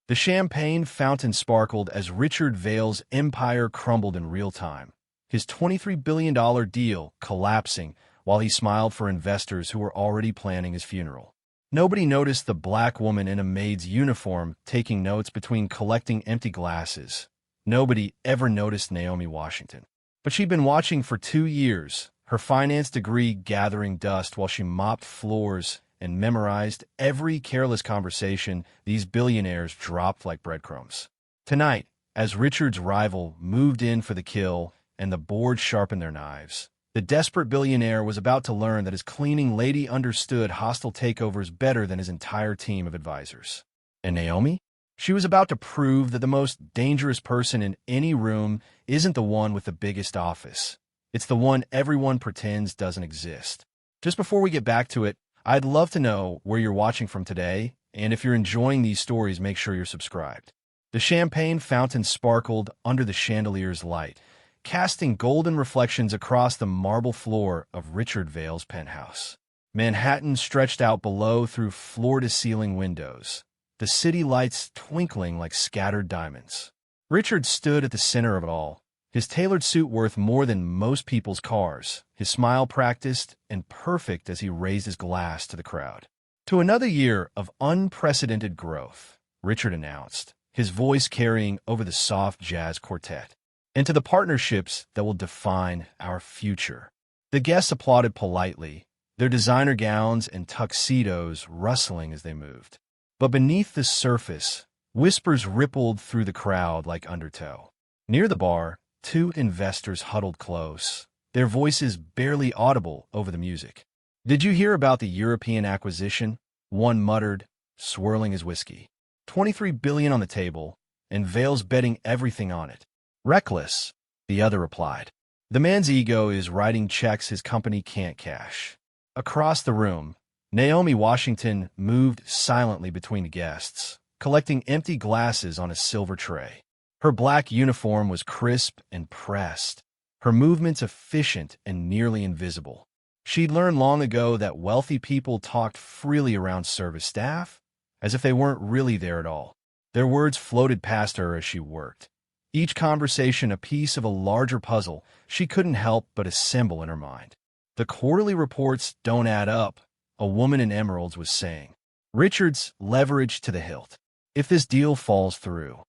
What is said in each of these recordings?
The champagne fountain sparkled as Richard Vail's empire crumbled in real time, his $23 billion deal collapsing while he smiled for investors who were already planning his funeral. Nobody noticed the black woman in a maid's uniform taking notes between collecting empty glasses. Nobody ever noticed Naomi Washington. But she'd been watching for 2 years, her finance degree gathering dust while she mopped floors and memorized every careless conversation these billionaires dropped like breadcrumbs. Tonight, as Richard's rival moved in for the kill and the board sharpened their knives, the desperate billionaire was about to learn that his cleaning lady understood hostile takeovers better than his entire team of advisors. And Naomi? She was about to prove that the most dangerous person in any room isn't the one with the biggest office. It's the one everyone pretends doesn't exist. Just before we get back to it, I'd love to know where you're watching from today, and if you're enjoying these stories, make sure you're subscribed. The champagne fountain sparkled under the chandelier's light, casting golden reflections across the marble floor of Richard Vail's penthouse. Manhattan stretched out below through floor-to-ceiling windows, the city lights twinkling like scattered diamonds. Richard stood at the center of it all, his tailored suit worth more than most people's cars, his smile practiced and perfect as he raised his glass to the crowd. To another year of unprecedented growth, Richard announced, his voice carrying over the soft jazz quartet, and to the partnerships that will define our future. The guests applauded politely, their designer gowns and tuxedos rustling as they moved. But beneath the surface, whispers rippled through the crowd like undertow. Near the bar, 2 investors huddled close, their voices barely audible over the music. "Did you hear about the European acquisition?" one muttered, swirling his whiskey. "$23 billion on the table, and Vail's betting everything on it." "Reckless," the other replied. "The man's ego is writing checks his company can't cash." Across the room, Naomi Washington moved silently between the guests, collecting empty glasses on a silver tray. Her black uniform was crisp and pressed, her movements efficient and nearly invisible. She'd learned long ago that wealthy people talked freely around service staff, as if they weren't really there at all. Their words floated past her as she worked, each conversation a piece of a larger puzzle she couldn't help but assemble in her mind. "The quarterly reports don't add up," a woman in emeralds was saying. "Richard's leveraged to the hilt. If this deal falls through..."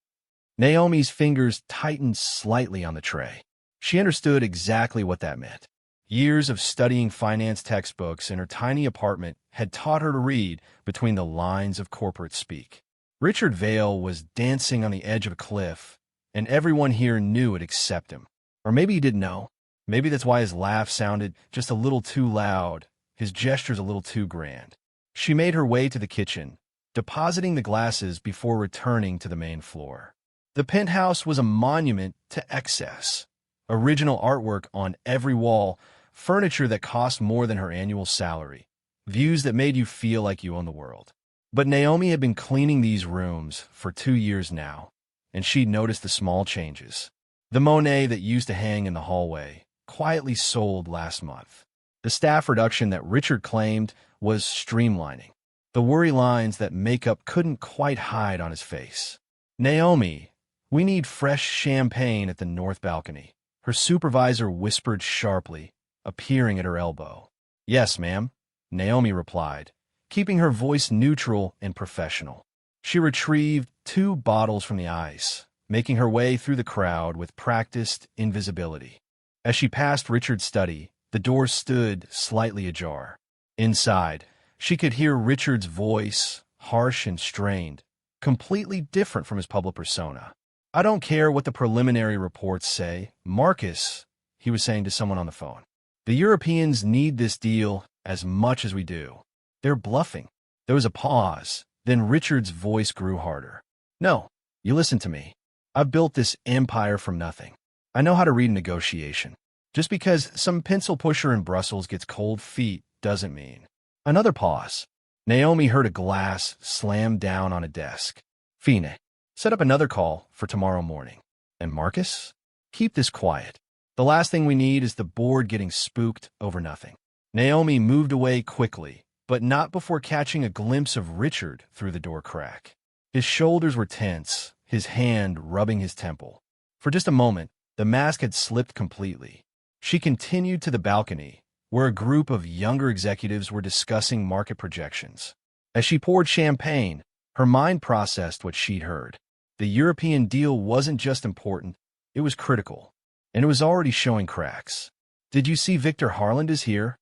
Naomi's fingers tightened slightly on the tray. She understood exactly what that meant. Years of studying finance textbooks in her tiny apartment had taught her to read between the lines of corporate speak. Richard Vail was dancing on the edge of a cliff, and everyone here knew it except him. Or maybe he didn't know. Maybe that's why his laugh sounded just a little too loud, his gestures a little too grand. She made her way to the kitchen, depositing the glasses before returning to the main floor. The penthouse was a monument to excess. Original artwork on every wall, furniture that cost more than her annual salary, views that made you feel like you owned the world. But Naomi had been cleaning these rooms for 2 years now, and she'd noticed the small changes. The Monet that used to hang in the hallway quietly sold last month. The staff reduction that Richard claimed was streamlining. The worry lines that makeup couldn't quite hide on his face. "Naomi, we need fresh champagne at the north balcony," her supervisor whispered sharply, appearing at her elbow. "Yes, ma'am," Naomi replied, keeping her voice neutral and professional. She retrieved 2 bottles from the ice, making her way through the crowd with practiced invisibility. As she passed Richard's study, the door stood slightly ajar. Inside, she could hear Richard's voice, harsh and strained, completely different from his public persona. "I don't care what the preliminary reports say, Marcus," he was saying to someone on the phone. "The Europeans need this deal as much as we do. They're bluffing." There was a pause, then Richard's voice grew harder. "No, you listen to me. I've built this empire from nothing. I know how to read a negotiation. Just because some pencil pusher in Brussels gets cold feet doesn't mean..." Another pause. Naomi heard a glass slam down on a desk. "Fine. Set up another call for tomorrow morning. And Marcus, keep this quiet. The last thing we need is the board getting spooked over nothing." Naomi moved away quickly, but not before catching a glimpse of Richard through the door crack. His shoulders were tense, his hand rubbing his temple. For just a moment, the mask had slipped completely. She continued to the balcony, where a group of younger executives were discussing market projections. As she poured champagne, her mind processed what she'd heard. The European deal wasn't just important, it was critical, and it was already showing cracks. "Did you see Victor Harland is here?"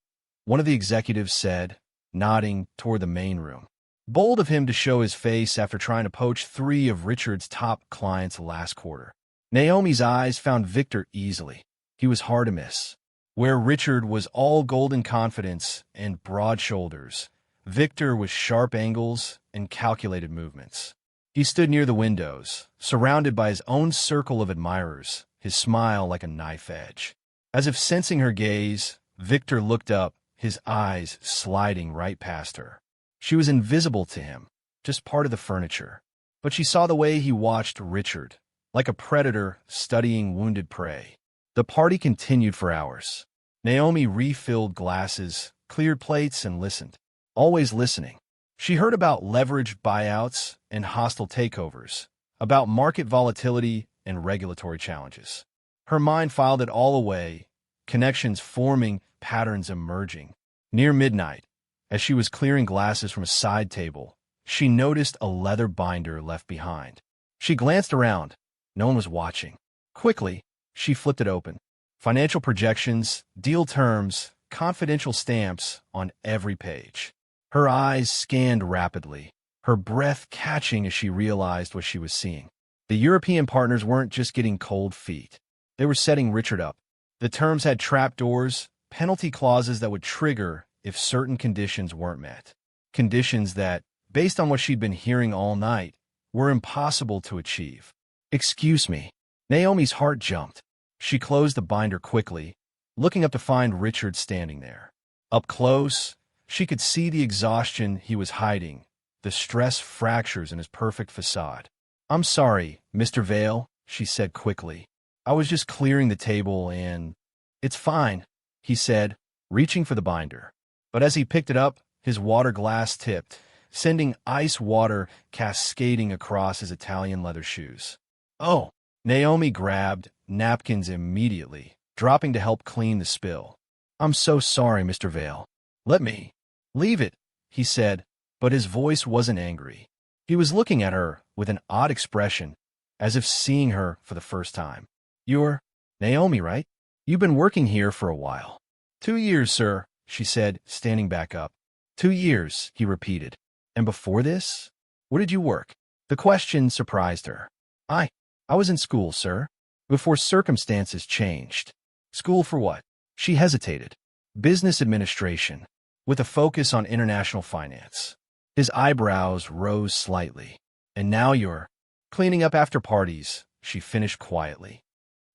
one of the executives said, nodding toward the main room. Bold of him to show his face after trying to poach 3 of Richard's top clients last quarter. Naomi's eyes found Victor easily. He was hard to miss. Where Richard was all golden confidence and broad shoulders, Victor was sharp angles and calculated movements. He stood near the windows, surrounded by his own circle of admirers, his smile like a knife edge. As if sensing her gaze, Victor looked up, his eyes sliding right past her. She was invisible to him, just part of the furniture. But she saw the way he watched Richard, like a predator studying wounded prey. The party continued for hours. Naomi refilled glasses, cleared plates, and listened. Always listening. She heard about leveraged buyouts and hostile takeovers, about market volatility and regulatory challenges. Her mind filed it all away, connections forming, patterns emerging. Near midnight, as she was clearing glasses from a side table, she noticed a leather binder left behind. She glanced around. No one was watching. Quickly, she flipped it open. Financial projections, deal terms, confidential stamps on every page. Her eyes scanned rapidly, her breath catching as she realized what she was seeing. The European partners weren't just getting cold feet. They were setting Richard up. The terms had trapdoors, penalty clauses that would trigger if certain conditions weren't met. Conditions that, based on what she'd been hearing all night, were impossible to achieve. "Excuse me." Naomi's heart jumped. She closed the binder quickly, looking up to find Richard standing there. Up close, she could see the exhaustion he was hiding, the stress fractures in his perfect facade. "I'm sorry, Mr. Vale," she said quickly. "I was just clearing the table and—" "It's fine," he said, reaching for the binder. But as he picked it up, his water glass tipped, sending ice water cascading across his Italian leather shoes. "Oh!" Naomi grabbed napkins immediately, dropping to help clean the spill. "I'm so sorry, Mr. Vale. Let me—" "Leave it," he said, but his voice wasn't angry. He was looking at her with an odd expression, as if seeing her for the first time. "You're Naomi, right? You've been working here for a while." "2 years, sir," she said, standing back up. "2 years," he repeated. "And before this? Where did you work?" The question surprised her. I was in school, sir, before circumstances changed." "School for what?" She hesitated. "Business administration, with a focus on international finance." His eyebrows rose slightly. "And now you're cleaning up after parties," she finished quietly.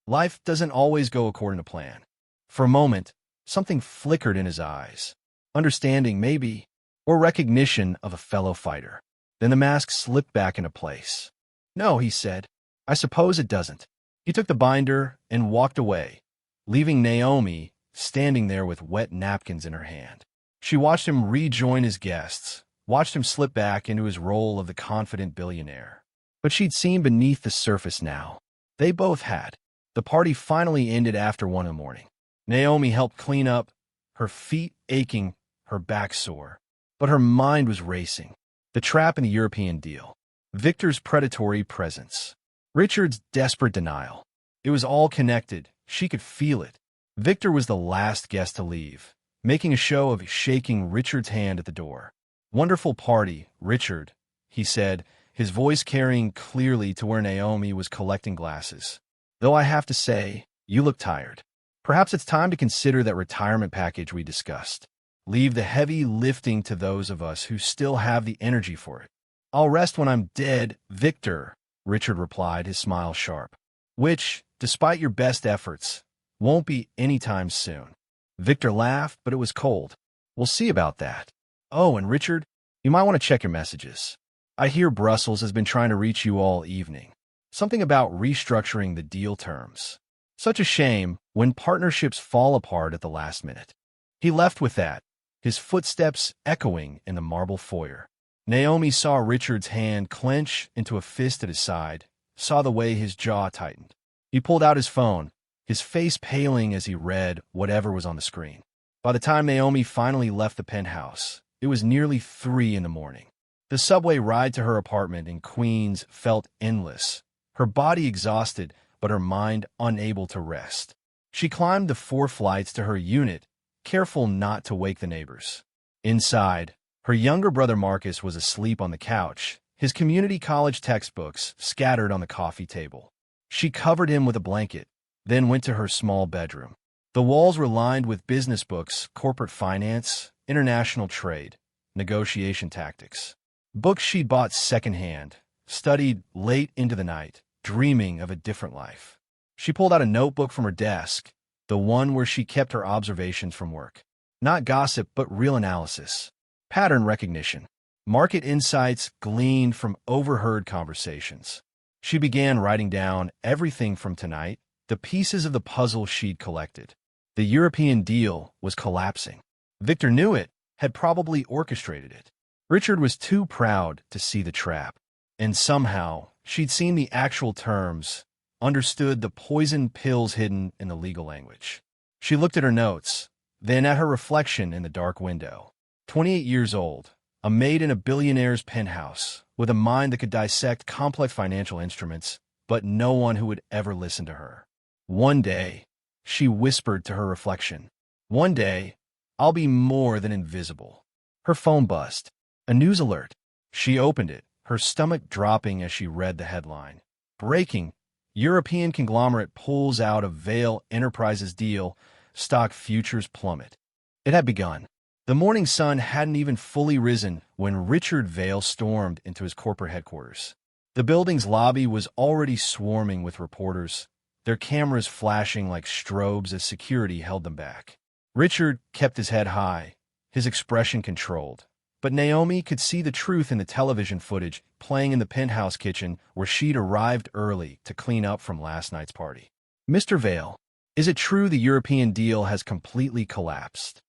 "Life doesn't always go according to plan." For a moment, something flickered in his eyes. Understanding, maybe, or recognition of a fellow fighter. Then the mask slipped back into place. "No," he said. "I suppose it doesn't." He took the binder and walked away, leaving Naomi standing there with wet napkins in her hand. She watched him rejoin his guests, watched him slip back into his role of the confident billionaire. But she'd seen beneath the surface now. They both had. The party finally ended after 1 in the morning. Naomi helped clean up, her feet aching, her back sore. But her mind was racing. The trap in the European deal. Victor's predatory presence. Richard's desperate denial. It was all connected. She could feel it. Victor was the last guest to leave, making a show of shaking Richard's hand at the door. "Wonderful party, Richard," he said, his voice carrying clearly to where Naomi was collecting glasses. "Though I have to say, you look tired. Perhaps it's time to consider that retirement package we discussed. Leave the heavy lifting to those of us who still have the energy for it." "I'll rest when I'm dead, Victor," Richard replied, his smile sharp. "Which, despite your best efforts, won't be anytime soon." Victor laughed, but it was cold. "We'll see about that. Oh, and Richard, you might want to check your messages. I hear Brussels has been trying to reach you all evening. Something about restructuring the deal terms. Such a shame when partnerships fall apart at the last minute." He left with that, his footsteps echoing in the marble foyer. Naomi saw Richard's hand clench into a fist at his side, saw the way his jaw tightened. He pulled out his phone, his face paling as he read whatever was on the screen. By the time Naomi finally left the penthouse, it was nearly 3 in the morning. The subway ride to her apartment in Queens felt endless, her body exhausted, but her mind unable to rest. She climbed the 4 flights to her unit, careful not to wake the neighbors. Inside, her younger brother Marcus was asleep on the couch, his community college textbooks scattered on the coffee table. She covered him with a blanket, then went to her small bedroom. The walls were lined with business books, corporate finance, international trade, negotiation tactics. Books she'd bought secondhand, studied late into the night, dreaming of a different life. She pulled out a notebook from her desk, the one where she kept her observations from work. Not gossip, but real analysis. Pattern recognition. Market insights gleaned from overheard conversations. She began writing down everything from tonight, the pieces of the puzzle she'd collected. The European deal was collapsing. Victor knew it, had probably orchestrated it. Richard was too proud to see the trap. And somehow, she'd seen the actual terms, understood the poison pills hidden in the legal language. She looked at her notes, then at her reflection in the dark window. 28 years old, a maid in a billionaire's penthouse, with a mind that could dissect complex financial instruments, but no one who would ever listen to her. One day, she whispered to her reflection, one day, I'll be more than invisible. Her phone buzzed. A news alert. She opened it, her stomach dropping as she read the headline. Breaking. European conglomerate pulls out of Vail Enterprises deal. Stock futures plummet. It had begun. The morning sun hadn't even fully risen when Richard Vail stormed into his corporate headquarters. The building's lobby was already swarming with reporters, their cameras flashing like strobes as security held them back. Richard kept his head high, his expression controlled. But Naomi could see the truth in the television footage playing in the penthouse kitchen where she'd arrived early to clean up from last night's party. Mr. Vail, is it true the European deal has completely collapsed?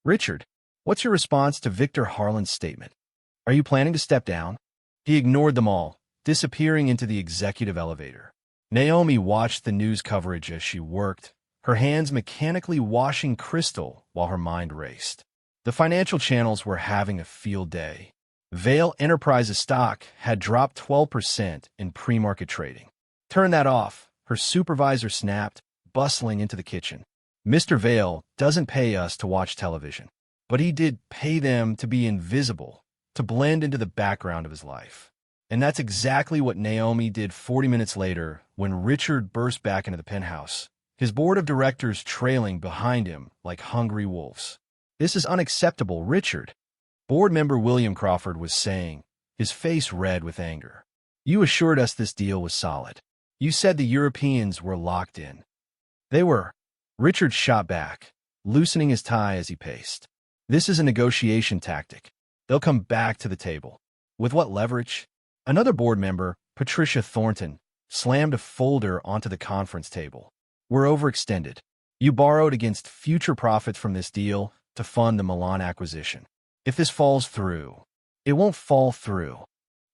Richard, what's your response to Victor Harlan's statement? Are you planning to step down? He ignored them all, disappearing into the executive elevator. Naomi watched the news coverage as she worked, her hands mechanically washing crystal while her mind raced. The financial channels were having a field day. Vail Enterprises stock had dropped 12% in pre-market trading. Turn that off, her supervisor snapped, bustling into the kitchen. Mr. Vail doesn't pay us to watch television, but he did pay them to be invisible, to blend into the background of his life. And that's exactly what Naomi did 40 minutes later when Richard burst back into the penthouse, his board of directors trailing behind him like hungry wolves. This is unacceptable, Richard. Board member William Crawford was saying, his face red with anger. You assured us this deal was solid. You said the Europeans were locked in. They were. Richard shot back, loosening his tie as he paced. This is a negotiation tactic. They'll come back to the table. With what leverage? Another board member, Patricia Thornton, slammed a folder onto the conference table. We're overextended. You borrowed against future profits from this deal to fund the Milan acquisition. If this falls through, it won't fall through.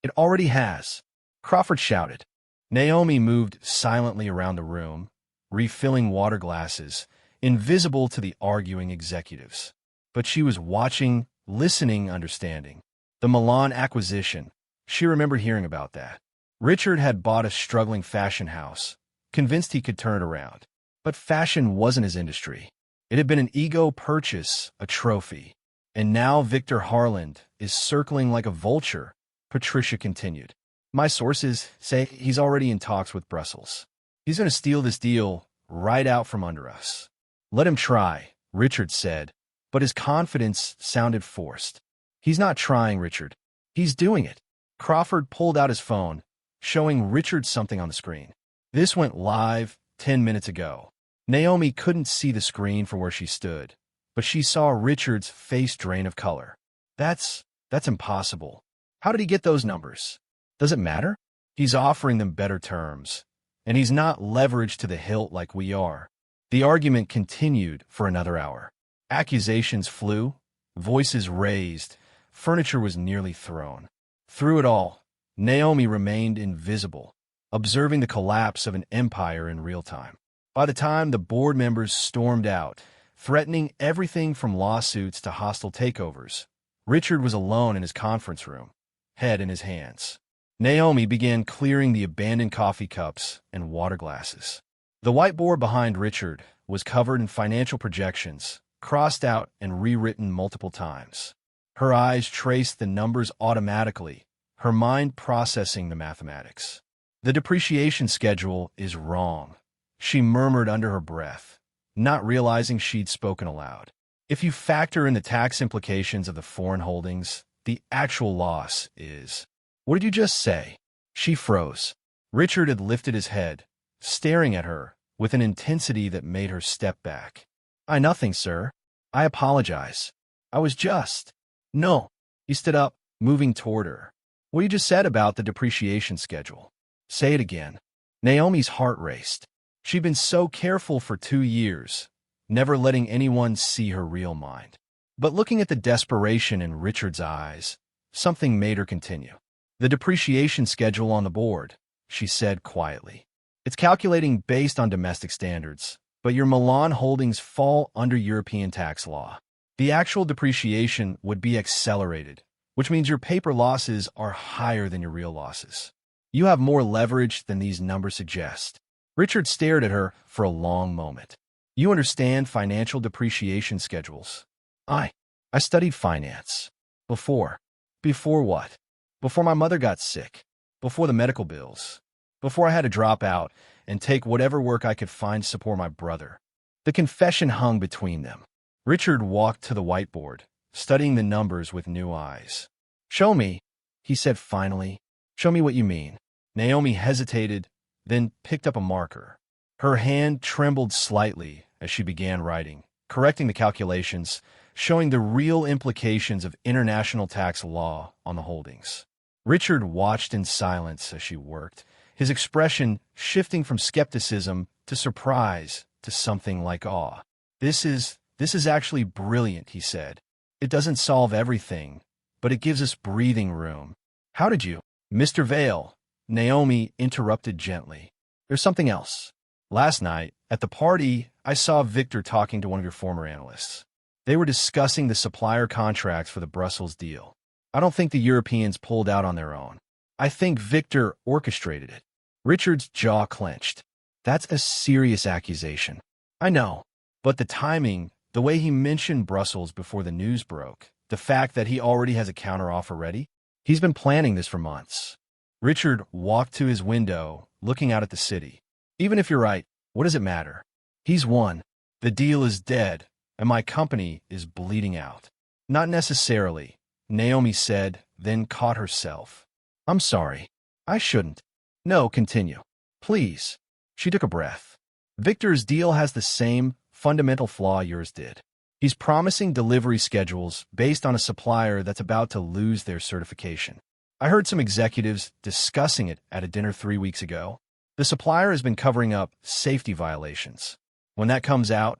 It already has. Crawford shouted. Naomi moved silently around the room, refilling water glasses, invisible to the arguing executives. But she was watching, listening, understanding. The Milan acquisition. She remembered hearing about that. Richard had bought a struggling fashion house, convinced he could turn it around. But fashion wasn't his industry. It had been an ego purchase, a trophy. And now Victor Harlan is circling like a vulture, Patricia continued. My sources say he's already in talks with Brussels. He's going to steal this deal right out from under us. Let him try, Richard said, but his confidence sounded forced. He's not trying, Richard. He's doing it. Crawford pulled out his phone, showing Richard something on the screen. This went live 10 minutes ago. Naomi couldn't see the screen from where she stood, but she saw Richard's face drain of color. That's impossible. How did he get those numbers? Does it matter? He's offering them better terms, and he's not leveraged to the hilt like we are. The argument continued for another hour. Accusations flew, voices raised, furniture was nearly thrown. Through it all, Naomi remained invisible, observing the collapse of an empire in real time. By the time the board members stormed out, threatening everything from lawsuits to hostile takeovers, Richard was alone in his conference room, head in his hands. Naomi began clearing the abandoned coffee cups and water glasses. The whiteboard behind Richard was covered in financial projections, crossed out and rewritten multiple times. Her eyes traced the numbers automatically, her mind processing the mathematics. The depreciation schedule is wrong, she murmured under her breath, not realizing she'd spoken aloud. If you factor in the tax implications of the foreign holdings, the actual loss is... What did you just say? She froze. Richard had lifted his head, staring at her with an intensity that made her step back. Nothing, sir. I apologize. I was just... No. He stood up, moving toward her. What you just said about the depreciation schedule. Say it again. Naomi's heart raced. She'd been so careful for 2 years, never letting anyone see her real mind. But looking at the desperation in Richard's eyes, something made her continue. The depreciation schedule on the board, she said quietly. It's calculating based on domestic standards, but your Milan holdings fall under European tax law. The actual depreciation would be accelerated, which means your paper losses are higher than your real losses. You have more leverage than these numbers suggest. Richard stared at her for a long moment. You understand financial depreciation schedules? I studied finance. Before. Before what? Before my mother got sick. Before the medical bills. Before I had to drop out and take whatever work I could find to support my brother. The confession hung between them. Richard walked to the whiteboard, studying the numbers with new eyes. Show me, he said finally. Show me what you mean. Naomi hesitated, then picked up a marker. Her hand trembled slightly as she began writing, correcting the calculations, showing the real implications of international tax law on the holdings. Richard watched in silence as she worked, his expression shifting from skepticism to surprise to something like awe. This is actually brilliant, he said. It doesn't solve everything, but it gives us breathing room. How did you? Mr. Vale, Naomi interrupted gently. There's something else. Last night, at the party, I saw Victor talking to one of your former analysts. They were discussing the supplier contracts for the Brussels deal. I don't think the Europeans pulled out on their own. I think Victor orchestrated it. Richard's jaw clenched. That's a serious accusation. I know, but the timing, the way he mentioned Brussels before the news broke, the fact that he already has a counteroffer ready, he's been planning this for months. Richard walked to his window, looking out at the city. Even if you're right, what does it matter? He's won. The deal is dead, and my company is bleeding out. Not necessarily, Naomi said, then caught herself. I'm sorry. I shouldn't. No, continue. Please. She took a breath. Victor's deal has the same fundamental flaw yours did. He's promising delivery schedules based on a supplier that's about to lose their certification. I heard some executives discussing it at a dinner 3 weeks ago. The supplier has been covering up safety violations. When that comes out,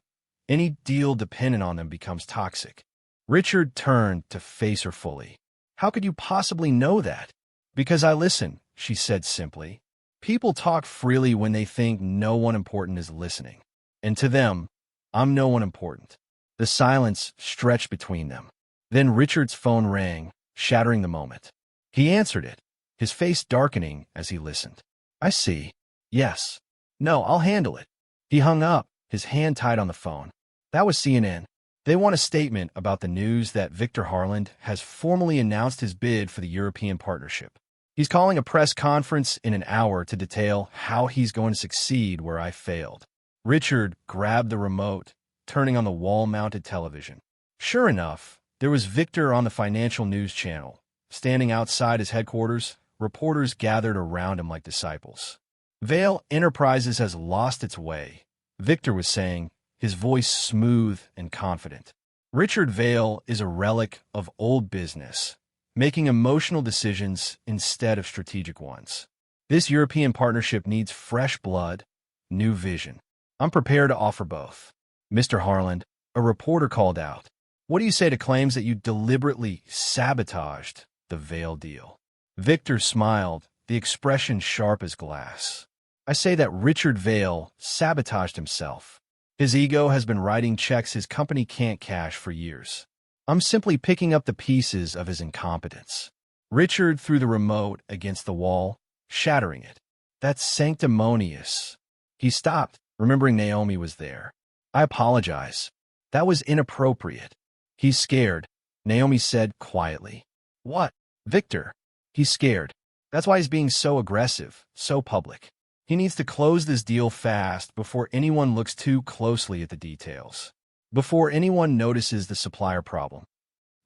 any deal dependent on them becomes toxic. Richard turned to face her fully. How could you possibly know that? Because I listen, she said simply. People talk freely when they think no one important is listening. And to them, I'm no one important. The silence stretched between them. Then Richard's phone rang, shattering the moment. He answered it, his face darkening as he listened. I see. Yes. No, I'll handle it. He hung up, his hand tied on the phone. That was CNN. They want a statement about the news that Victor Harland has formally announced his bid for the European partnership. He's calling a press conference in an hour to detail how he's going to succeed where I failed. Richard grabbed the remote, turning on the wall-mounted television. Sure enough, there was Victor on the financial news channel. Standing outside his headquarters, reporters gathered around him like disciples. Vale Enterprises has lost its way, Victor was saying, his voice smooth and confident. Richard Vale is a relic of old business, making emotional decisions instead of strategic ones. This European partnership needs fresh blood, new vision. I'm prepared to offer both. Mr. Harland, a reporter called out. What do you say to claims that you deliberately sabotaged the Vale deal? Victor smiled, the expression sharp as glass. I say that Richard Vale sabotaged himself. His ego has been writing checks his company can't cash for years. I'm simply picking up the pieces of his incompetence. Richard threw the remote against the wall, shattering it. That's sanctimonious. He stopped, remembering Naomi was there. I apologize. That was inappropriate. He's scared, Naomi said quietly. What? Victor. He's scared. That's why he's being so aggressive, so public. He needs to close this deal fast before anyone looks too closely at the details. Before anyone notices the supplier problem.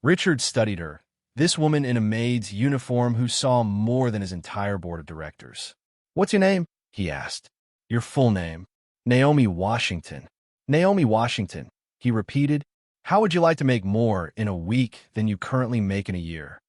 Richard studied her, this woman in a maid's uniform who saw more than his entire board of directors. What's your name? He asked. Your full name. Naomi Washington. Naomi Washington, he repeated. How would you like to make more in a week than you currently make in a year?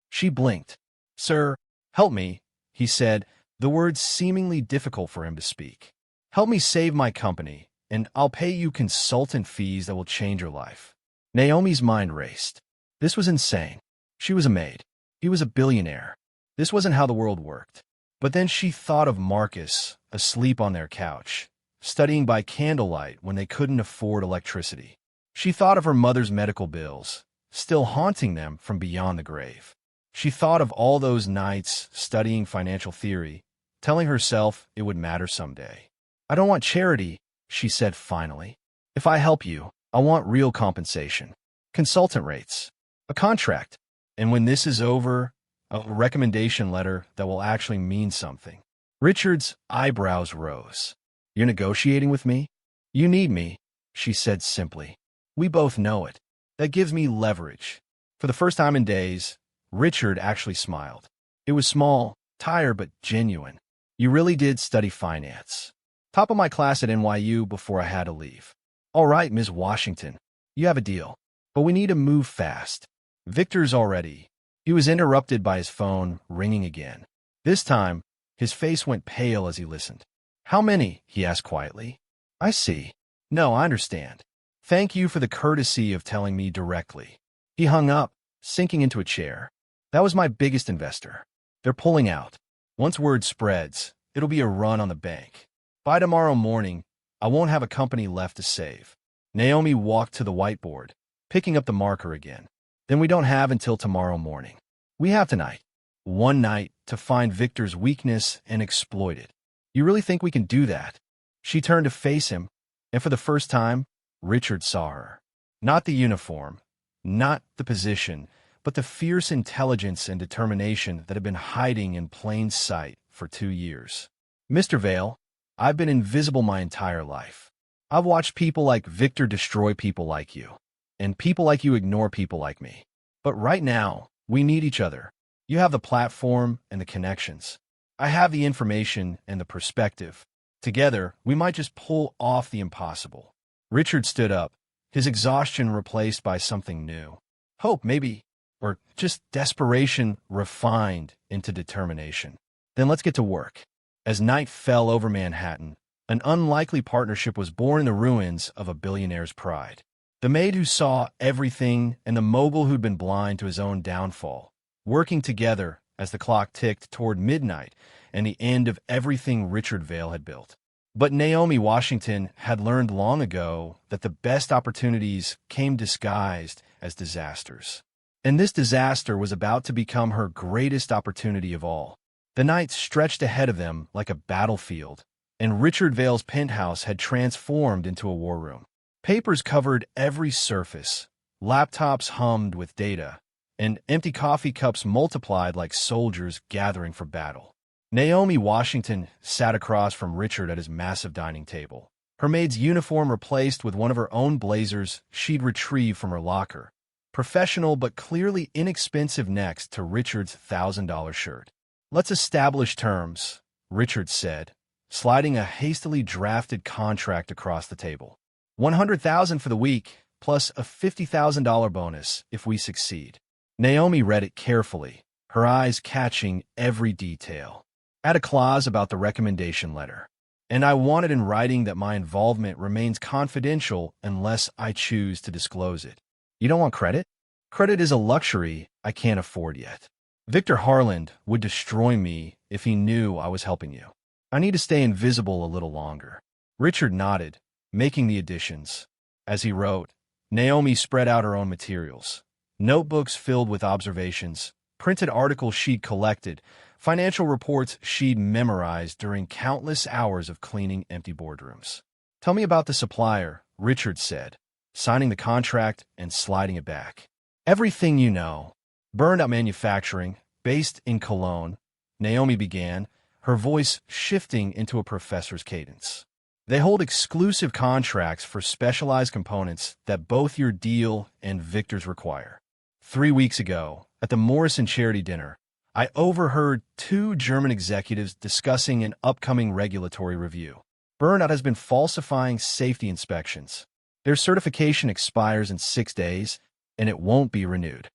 She blinked. Sir, help me, he said, the words seemingly difficult for him to speak. Help me save my company, and I'll pay you consultant fees that will change your life. Naomi's mind raced. This was insane. She was a maid. He was a billionaire. This wasn't how the world worked. But then she thought of Marcus, asleep on their couch, studying by candlelight when they couldn't afford electricity. She thought of her mother's medical bills, still haunting them from beyond the grave. She thought of all those nights studying financial theory, telling herself it would matter someday. I don't want charity, she said finally. If I help you, I want real compensation. Consultant rates. A contract. And when this is over, a recommendation letter that will actually mean something. Richard's eyebrows rose. You're negotiating with me? You need me, she said simply. We both know it. That gives me leverage. For the first time in days, Richard actually smiled. It was small, tired, but genuine. You really did study finance. Top of my class at NYU before I had to leave. All right, Ms. Washington, you have a deal. But we need to move fast. Victor's already. He was interrupted by his phone ringing again. This time, his face went pale as he listened. How many? He asked quietly. I see. No, I understand. Thank you for the courtesy of telling me directly. He hung up, sinking into a chair. That was my biggest investor. They're pulling out. Once word spreads, it'll be a run on the bank. By tomorrow morning, I won't have a company left to save. Naomi walked to the whiteboard, picking up the marker again. Then we don't have until tomorrow morning. We have tonight. One night to find Victor's weakness and exploit it. You really think we can do that? She turned to face him, and for the first time, Richard saw her. Not the uniform, not the position, but the fierce intelligence and determination that had been hiding in plain sight for 2 years. Mr. Vale, I've been invisible my entire life. I've watched people like Victor destroy people like you, and people like you ignore people like me. But right now, we need each other. You have the platform and the connections. I have the information and the perspective. Together, we might just pull off the impossible. Richard stood up, his exhaustion replaced by something new. Hope, maybe, or just desperation refined into determination. Then let's get to work. As night fell over Manhattan, an unlikely partnership was born in the ruins of a billionaire's pride. The maid who saw everything and the mogul who'd been blind to his own downfall, working together as the clock ticked toward midnight and the end of everything Richard Vale had built. But Naomi Washington had learned long ago that the best opportunities came disguised as disasters. And this disaster was about to become her greatest opportunity of all. The night stretched ahead of them like a battlefield, and Richard Vale's penthouse had transformed into a war room. Papers covered every surface, laptops hummed with data, and empty coffee cups multiplied like soldiers gathering for battle. Naomi Washington sat across from Richard at his massive dining table, her maid's uniform replaced with one of her own blazers she'd retrieved from her locker, professional but clearly inexpensive next to Richard's $1,000 shirt. Let's establish terms, Richard said, sliding a hastily drafted contract across the table. $100,000 for the week, plus a $50,000 bonus if we succeed. Naomi read it carefully, her eyes catching every detail. Add a clause about the recommendation letter. And I want it in writing that my involvement remains confidential unless I choose to disclose it. You don't want credit? Credit is a luxury I can't afford yet. Victor Harland would destroy me if he knew I was helping you. I need to stay invisible a little longer. Richard nodded, making the additions. As he wrote, Naomi spread out her own materials. Notebooks filled with observations, printed articles she'd collected, financial reports she'd memorized during countless hours of cleaning empty boardrooms. Tell me about the supplier, Richard said, signing the contract and sliding it back. Everything you know. Burned Out Manufacturing, based in Cologne, Naomi began, her voice shifting into a professor's cadence. They hold exclusive contracts for specialized components that both your deal and Victor's require. 3 weeks ago, at the Morrison charity dinner, I overheard 2 German executives discussing an upcoming regulatory review. Burnout has been falsifying safety inspections. Their certification expires in 6 days, and it won't be renewed.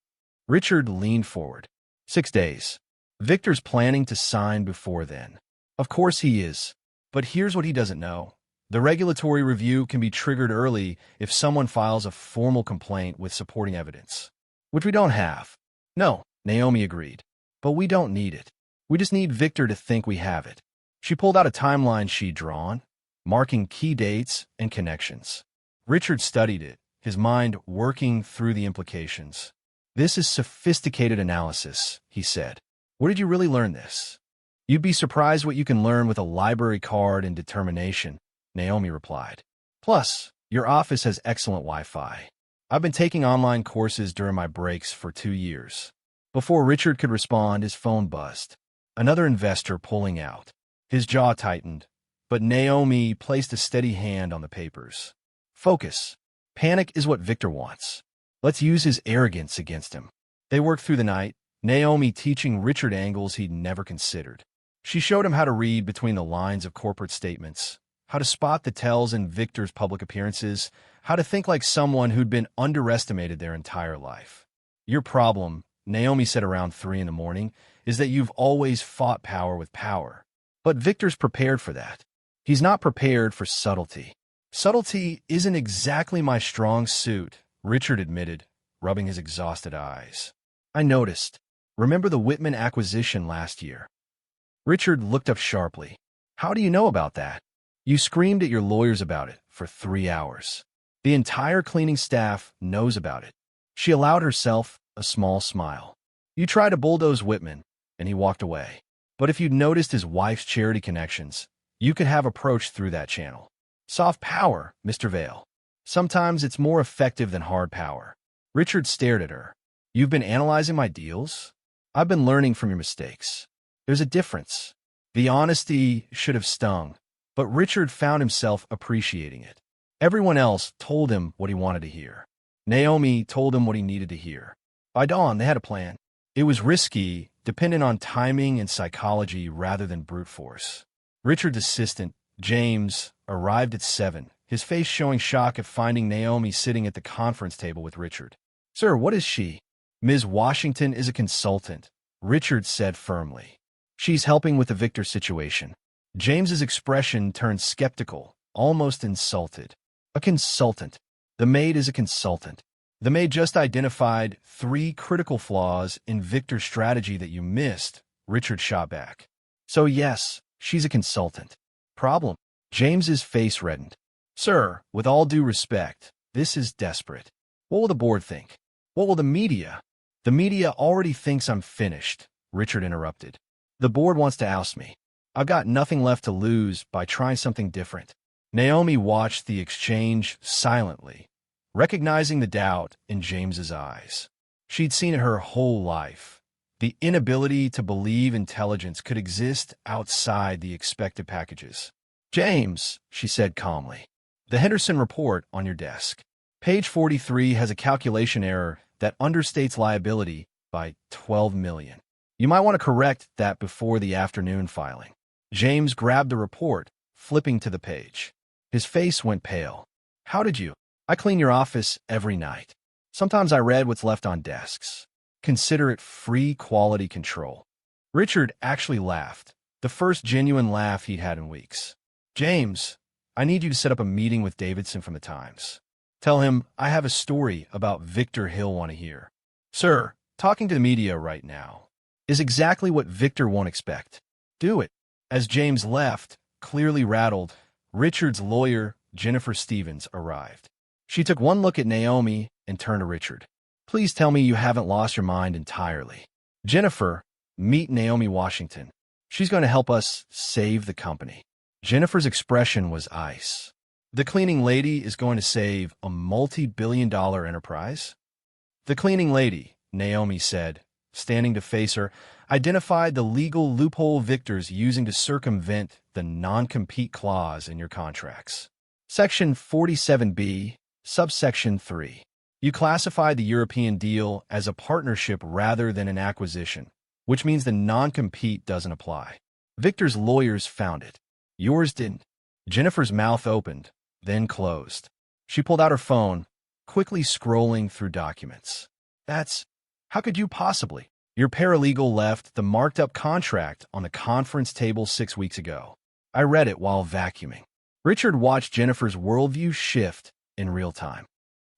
Richard leaned forward. 6 days. Victor's planning to sign before then. Of course he is. But here's what he doesn't know. The regulatory review can be triggered early if someone files a formal complaint with supporting evidence. Which we don't have. No, Naomi agreed. But we don't need it. We just need Victor to think we have it. She pulled out a timeline she'd drawn, marking key dates and connections. Richard studied it, his mind working through the implications. This is sophisticated analysis, he said. Where did you really learn this? You'd be surprised what you can learn with a library card and determination, Naomi replied. Plus, your office has excellent Wi-Fi. I've been taking online courses during my breaks for 2 years. Before Richard could respond, his phone buzzed. Another investor pulling out. His jaw tightened, but Naomi placed a steady hand on the papers. Focus. Panic is what Victor wants. Let's use his arrogance against him. They worked through the night, Naomi teaching Richard angles he'd never considered. She showed him how to read between the lines of corporate statements, how to spot the tells in Victor's public appearances, how to think like someone who'd been underestimated their entire life. Your problem, Naomi said around 3 a.m, is that you've always fought power with power. But Victor's prepared for that. He's not prepared for subtlety. Subtlety isn't exactly my strong suit, Richard admitted, rubbing his exhausted eyes. I noticed. Remember the Whitman acquisition last year? Richard looked up sharply. How do you know about that? You screamed at your lawyers about it for 3 hours. The entire cleaning staff knows about it. She allowed herself a small smile. You tried to bulldoze Whitman, and he walked away. But if you'd noticed his wife's charity connections, you could have approached through that channel. Soft power, Mr. Vale. Sometimes it's more effective than hard power. Richard stared at her. You've been analyzing my deals? I've been learning from your mistakes. There's a difference. The honesty should have stung, but Richard found himself appreciating it. Everyone else told him what he wanted to hear. Naomi told him what he needed to hear. By dawn, they had a plan. It was risky, dependent on timing and psychology rather than brute force. Richard's assistant, James, arrived at 7, his face showing shock at finding Naomi sitting at the conference table with Richard. Sir, what is she? Ms. Washington is a consultant, Richard said firmly. She's helping with the Victor situation. James's expression turned skeptical, almost insulted. A consultant. The Maid is a consultant. The Maid just identified 3 critical flaws in Victor's strategy that you missed, Richard shot back. So yes, she's a consultant. Problem? James's face reddened. Sir, with all due respect, this is desperate. What will the board think? What will the media? The media already thinks I'm finished, Richard interrupted. The board wants to oust me. I've got nothing left to lose by trying something different. Naomi watched the exchange silently, recognizing the doubt in James's eyes. She'd seen it her whole life. The inability to believe intelligence could exist outside the expected packages. James, she said calmly, the Henderson report on your desk. Page 43 has a calculation error that understates liability by $12 million. You might want to correct that before the afternoon filing. James grabbed the report, flipping to the page. His face went pale. How did you? I clean your office every night. Sometimes I read what's left on desks. Consider it free quality control. Richard actually laughed, the first genuine laugh he'd had in weeks. James, I need you to set up a meeting with Davidson from the Times. Tell him I have a story about Victor he'll want to hear. Sir, talking to the media right now. is exactly what Victor won't expect. Do it. As James left, clearly rattled, Richard's lawyer, Jennifer Stevens, arrived. She took one look at Naomi and turned to Richard. Please tell me you haven't lost your mind entirely. Jennifer, meet Naomi Washington. She's going to help us save the company. Jennifer's expression was ice. The cleaning lady is going to save a multi-billion-dollar enterprise? The cleaning lady, Naomi said, standing to face her, identified the legal loophole Victor's using to circumvent the non-compete clause in your contracts. Section 47B, subsection 3. You classified the European deal as a partnership rather than an acquisition, which means the non-compete doesn't apply. Victor's lawyers found it. Yours didn't. Jennifer's mouth opened, then closed. She pulled out her phone, quickly scrolling through documents. How could you possibly? Your paralegal left the marked-up contract on the conference table 6 weeks ago. I read it while vacuuming. Richard watched Jennifer's worldview shift in real time.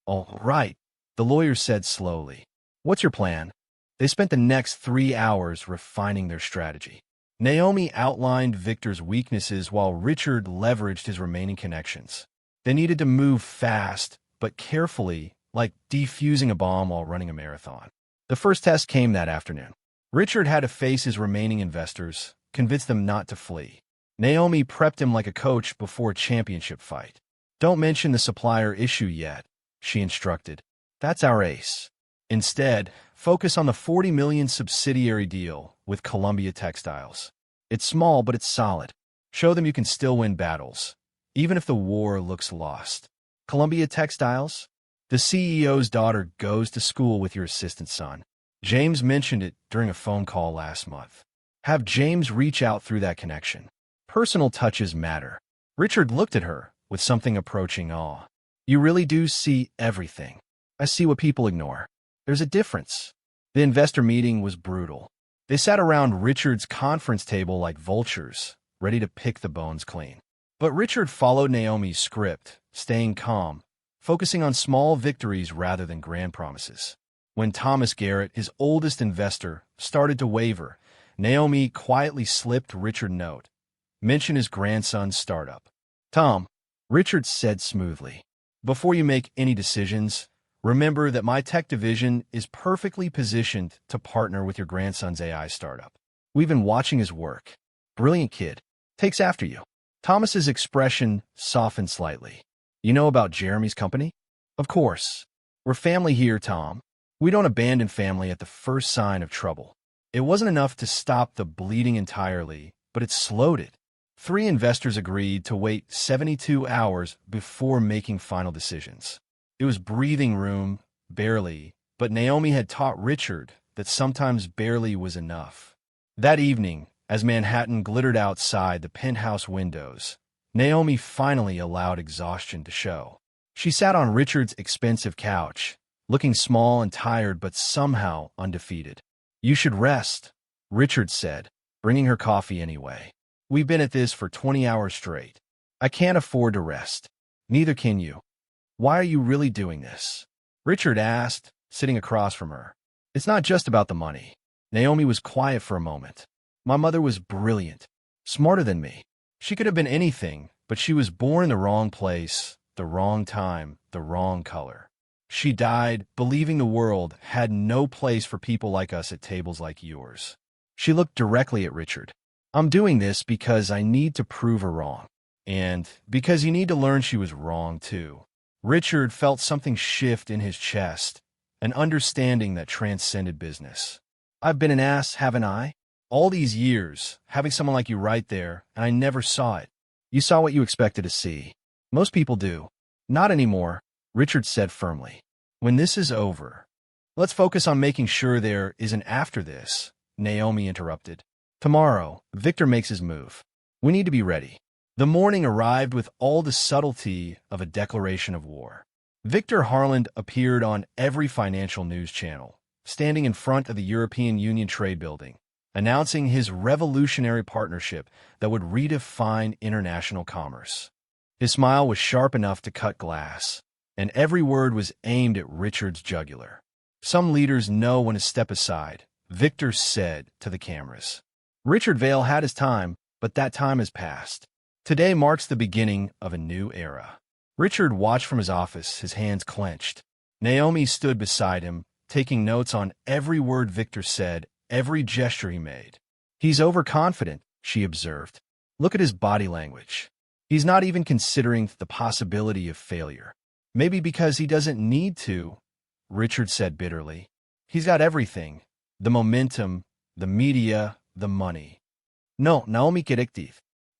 All right, the lawyer said slowly. What's your plan? They spent the next 3 hours refining their strategy. Naomi outlined Victor's weaknesses while Richard leveraged his remaining connections. They needed to move fast, but carefully, like defusing a bomb while running a marathon. The first test came that afternoon. Richard had to face his remaining investors, convince them not to flee. Naomi prepped him like a coach before a championship fight. Don't mention the supplier issue yet, she instructed. That's our ace. Instead, focus on the $40 million subsidiary deal with Columbia Textiles. It's small, but it's solid. Show them you can still win battles, even if the war looks lost. Columbia Textiles? The CEO's daughter goes to school with your assistant son. James mentioned it during a phone call last month. Have James reach out through that connection. Personal touches matter. Richard looked at her with something approaching awe. You really do see everything. I see what people ignore. There's a difference. The investor meeting was brutal. They sat around Richard's conference table like vultures, ready to pick the bones clean. But Richard followed Naomi's script, staying calm, focusing on small victories rather than grand promises. When Thomas Garrett, his oldest investor, started to waver, Naomi quietly slipped Richard a note. Mention his grandson's startup. Tom, Richard said smoothly, before you make any decisions, remember that my tech division is perfectly positioned to partner with your grandson's AI startup. We've been watching his work. Brilliant kid. Takes after you. Thomas's expression softened slightly. You know about Jeremy's company? Of course. We're family here, Tom. We don't abandon family at the first sign of trouble. It wasn't enough to stop the bleeding entirely, but it slowed it. 3 investors agreed to wait 72 hours before making final decisions. It was breathing room, barely, but Naomi had taught Richard that sometimes barely was enough. That evening, as Manhattan glittered outside the penthouse windows, Naomi finally allowed exhaustion to show. She sat on Richard's expensive couch, looking small and tired but somehow undefeated. You should rest, Richard said, bringing her coffee anyway. We've been at this for 20 hours straight. I can't afford to rest. Neither can you. Why are you really doing this? Richard asked, sitting across from her. It's not just about the money. Naomi was quiet for a moment. My mother was brilliant, smarter than me. She could have been anything, but she was born in the wrong place, the wrong time, the wrong color. She died believing the world had no place for people like us at tables like yours. She looked directly at Richard. I'm doing this because I need to prove her wrong. And because you need to learn she was wrong, too. Richard felt something shift in his chest, an understanding that transcended business. I've been an ass, haven't I? All these years, having someone like you right there, and I never saw it. You saw what you expected to see. Most people do. Not anymore, Richard said firmly. When this is over, let's focus on making sure there isn't after this, Naomi interrupted. Tomorrow, Victor makes his move. We need to be ready. The morning arrived with all the subtlety of a declaration of war. Victor Harland appeared on every financial news channel, standing in front of the European Union Trade Building, announcing his revolutionary partnership that would redefine international commerce. His smile was sharp enough to cut glass, and every word was aimed at Richard's jugular. Some leaders know when to step aside. Victor said to the cameras. Richard Vale had his time, but that time has passed. Today marks the beginning of a new era. Richard watched from his office, his hands clenched. Naomi stood beside him, taking notes on every word Victor said, every gesture he made. He's overconfident, she observed. Look at his body language. He's not even considering the possibility of failure. Maybe because he doesn't need to, Richard said bitterly. He's got everything. The momentum, the media, the money. No, Naomi corrected.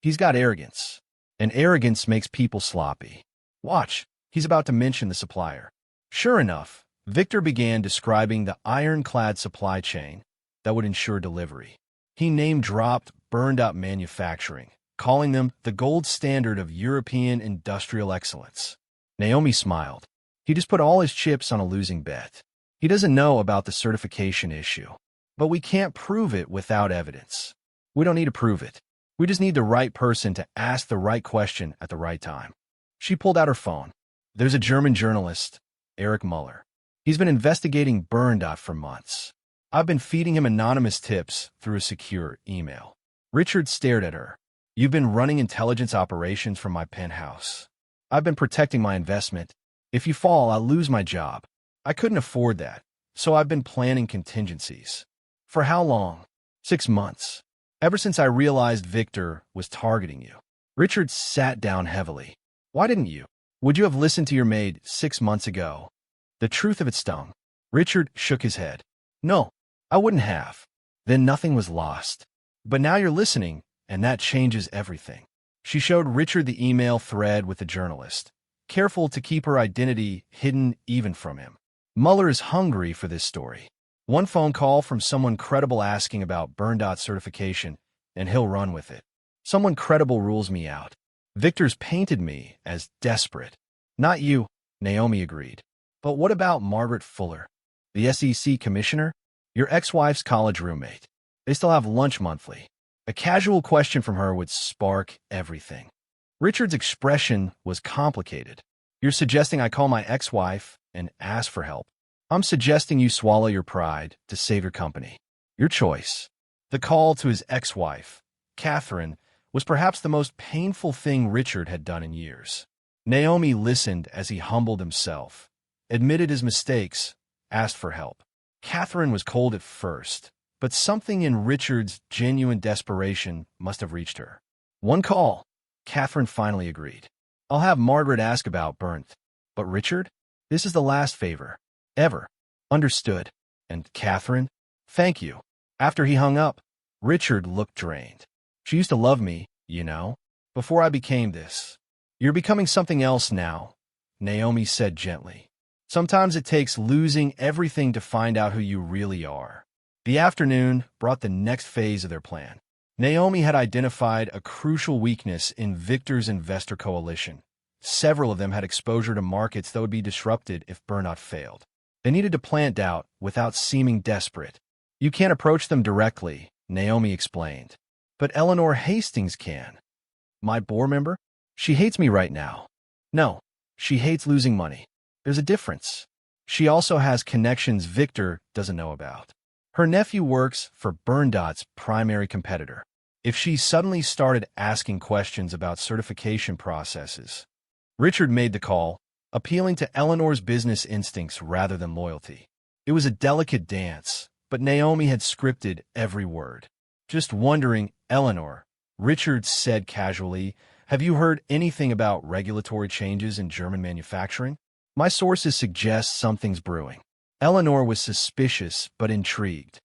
He's got arrogance. And arrogance makes people sloppy. Watch, he's about to mention the supplier. Sure enough, Victor began describing the ironclad supply chain that would ensure delivery. He name-dropped burned-up manufacturing, calling them the gold standard of European industrial excellence. Naomi smiled. He just put all his chips on a losing bet. He doesn't know about the certification issue. But we can't prove it without evidence. We don't need to prove it. We just need the right person to ask the right question at the right time. She pulled out her phone. There's a German journalist, Eric Muller. He's been investigating Burndot for months. I've been feeding him anonymous tips through a secure email. Richard stared at her. You've been running intelligence operations from my penthouse. I've been protecting my investment. If you fall, I'll lose my job. I couldn't afford that, so I've been planning contingencies. For how long? 6 months. Ever since I realized Victor was targeting you. Richard sat down heavily. Why didn't you? Would you have listened to your maid 6 months ago? The truth of it stung. Richard shook his head. No, I wouldn't have. Then nothing was lost. But now you're listening, and that changes everything. She showed Richard the email thread with the journalist, careful to keep her identity hidden even from him. Muller is hungry for this story. One phone call from someone credible asking about Burndot certification, and he'll run with it. Someone credible rules me out. Victor's painted me as desperate. Not you, Naomi agreed. But what about Margaret Fuller, the SEC commissioner? Your ex-wife's college roommate. They still have lunch monthly. A casual question from her would spark everything. Richard's expression was complicated. You're suggesting I call my ex-wife and ask for help. I'm suggesting you swallow your pride to save your company. Your choice. The call to his ex-wife, Catherine, was perhaps the most painful thing Richard had done in years. Naomi listened as he humbled himself, admitted his mistakes, asked for help. Catherine was cold at first, but something in Richard's genuine desperation must have reached her. One call. Catherine finally agreed. I'll have Margaret ask about Burnt. But Richard? This is the last favor. Ever. Understood. And Catherine? Thank you. After he hung up, Richard looked drained. She used to love me, you know, before I became this. You're becoming something else now, Naomi said gently. Sometimes it takes losing everything to find out who you really are. The afternoon brought the next phase of their plan. Naomi had identified a crucial weakness in Victor's investor coalition. Several of them had exposure to markets that would be disrupted if Burnout failed. They needed to plant doubt without seeming desperate. You can't approach them directly, Naomi explained. But Eleanor Hastings can. My board member? She hates me right now. No, she hates losing money. There's a difference. She also has connections Victor doesn't know about. Her nephew works for Burndot's primary competitor. If she suddenly started asking questions about certification processes, Richard made the call, appealing to Eleanor's business instincts rather than loyalty. It was a delicate dance, but Naomi had scripted every word. Just wondering, Eleanor, Richard said casually, have you heard anything about regulatory changes in German manufacturing? My sources suggest something's brewing. Eleanor was suspicious but intrigued.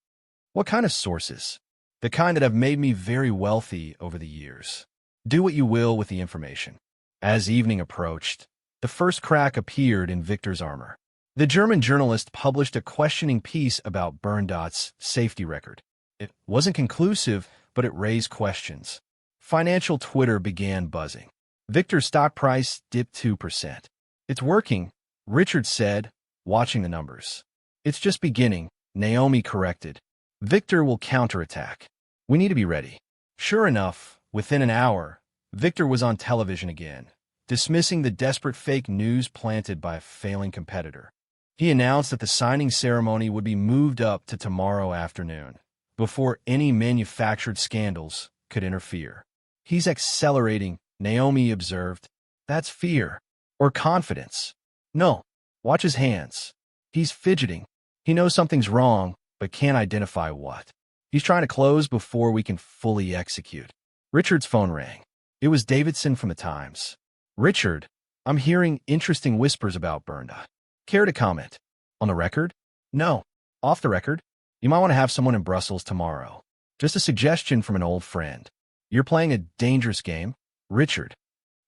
What kind of sources? The kind that have made me very wealthy over the years. Do what you will with the information. As evening approached, the first crack appeared in Victor's armor. The German journalist published a questioning piece about Burndot's safety record. It wasn't conclusive, but it raised questions. Financial Twitter began buzzing. Victor's stock price dipped 2%. It's working, Richard said, watching the numbers. It's just beginning, Naomi corrected. Victor will counterattack. We need to be ready. Sure enough, within an hour, Victor was on television again, dismissing the desperate fake news planted by a failing competitor. He announced that the signing ceremony would be moved up to tomorrow afternoon, before any manufactured scandals could interfere. He's accelerating, Naomi observed. That's fear. Or confidence. No. Watch his hands. He's fidgeting. He knows something's wrong, but can't identify what. He's trying to close before we can fully execute. Richard's phone rang. It was Davidson from the Times. Richard, I'm hearing interesting whispers about Bernda. Care to comment? On the record? No. Off the record? You might want to have someone in Brussels tomorrow. Just a suggestion from an old friend. You're playing a dangerous game? Richard.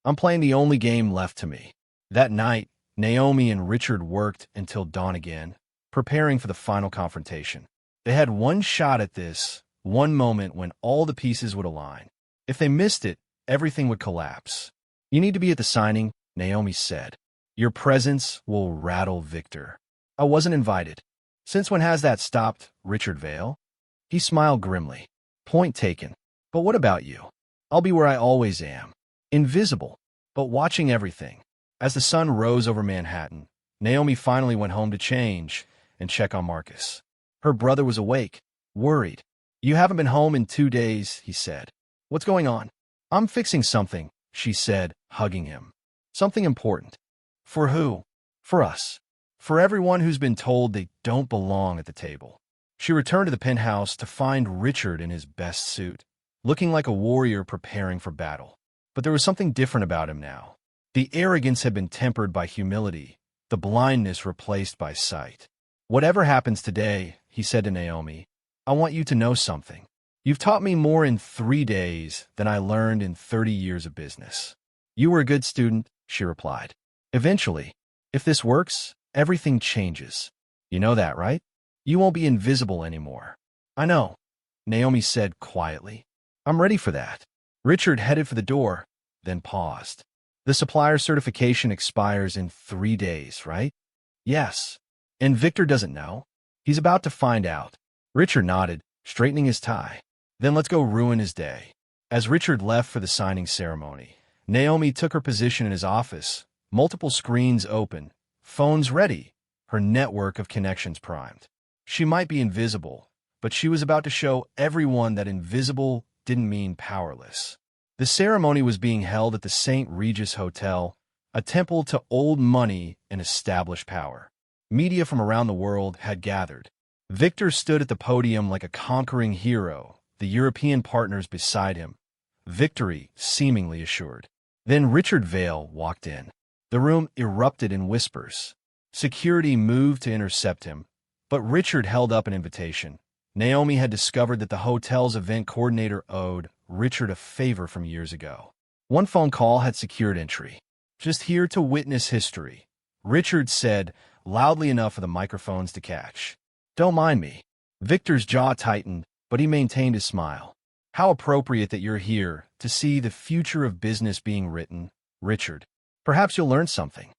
I'm playing the only game left to me. That night, Naomi and Richard worked until dawn again, preparing for the final confrontation. They had one shot at this, one moment when all the pieces would align. If they missed it, everything would collapse. You need to be at the signing, Naomi said. Your presence will rattle Victor. I wasn't invited. Since when has that stopped, Richard Vale? He smiled grimly. Point taken. But what about you? I'll be where I always am. Invisible, but watching everything. As the sun rose over Manhattan, Naomi finally went home to change and check on Marcus. Her brother was awake, worried. You haven't been home in 2 days, he said. What's going on? I'm fixing something, she said, hugging him. Something important. For who? For us. For everyone who's been told they don't belong at the table. She returned to the penthouse to find Richard in his best suit, looking like a warrior preparing for battle. But there was something different about him now. The arrogance had been tempered by humility, the blindness replaced by sight. Whatever happens today, he said to Naomi, I want you to know something. You've taught me more in 3 days than I learned in 30 years of business. You were a good student, she replied. Eventually, if this works, everything changes. You know that, right? You won't be invisible anymore. I know, Naomi said quietly. I'm ready for that. Richard headed for the door, then paused. The supplier certification expires in 3 days, right? Yes. And Victor doesn't know. He's about to find out. Richard nodded, straightening his tie. Then let's go ruin his day. As Richard left for the signing ceremony, Naomi took her position in his office, multiple screens open, phones ready, her network of connections primed. She might be invisible, but she was about to show everyone that invisible didn't mean powerless. The ceremony was being held at the St. Regis Hotel, a temple to old money and established power. Media from around the world had gathered. Victor stood at the podium like a conquering hero, the European partners beside him, victory seemingly assured. Then Richard Vale walked in. The room erupted in whispers. Security moved to intercept him, but Richard held up an invitation. Naomi had discovered that the hotel's event coordinator owed Richard a favor from years ago. One phone call had secured entry. Just here to witness history, Richard said, loudly enough for the microphones to catch. Don't mind me. Victor's jaw tightened, but he maintained his smile. How appropriate that you're here to see the future of business being written, Richard. Perhaps you'll learn something.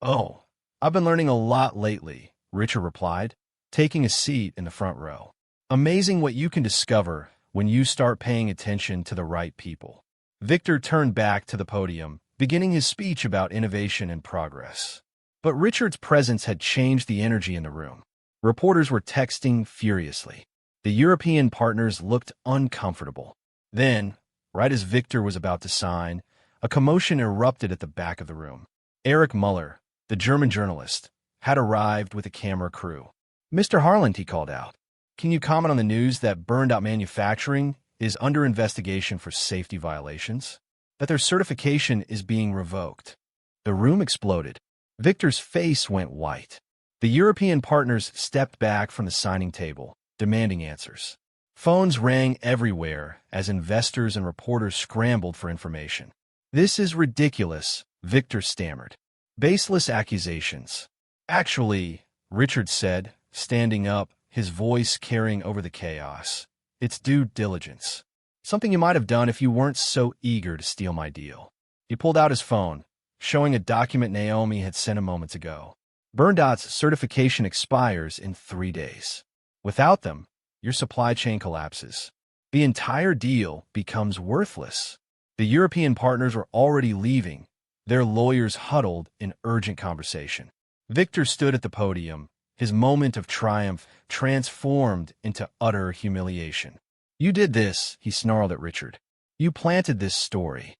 Oh, I've been learning a lot lately, Richard replied, taking a seat in the front row. Amazing what you can discover when you start paying attention to the right people. Victor turned back to the podium, beginning his speech about innovation and progress. But Richard's presence had changed the energy in the room. Reporters were texting furiously. The European partners looked uncomfortable. Then, right as Victor was about to sign, a commotion erupted at the back of the room. Erich Muller, the German journalist, had arrived with a camera crew. Mr. Harland, he called out, can you comment on the news that Burned Out Manufacturing is under investigation for safety violations? That their certification is being revoked? The room exploded. Victor's face went white. The European partners stepped back from the signing table, demanding answers. Phones rang everywhere as investors and reporters scrambled for information. This is ridiculous, Victor stammered. Baseless accusations. Actually, Richard said, standing up, his voice carrying over the chaos. It's due diligence. Something you might have done if you weren't so eager to steal my deal. He pulled out his phone, showing a document Naomi had sent him moments ago. Burndout's certification expires in 3 days. Without them, your supply chain collapses. The entire deal becomes worthless. The European partners were already leaving, their lawyers huddled in urgent conversation. Victor stood at the podium, his moment of triumph transformed into utter humiliation. "You did this," he snarled at Richard. "You planted this story."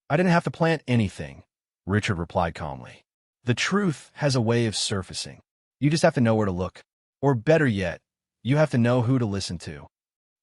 "I didn't have to plant anything," Richard replied calmly. "The truth has a way of surfacing. You just have to know where to look. Or better yet, you have to know who to listen to."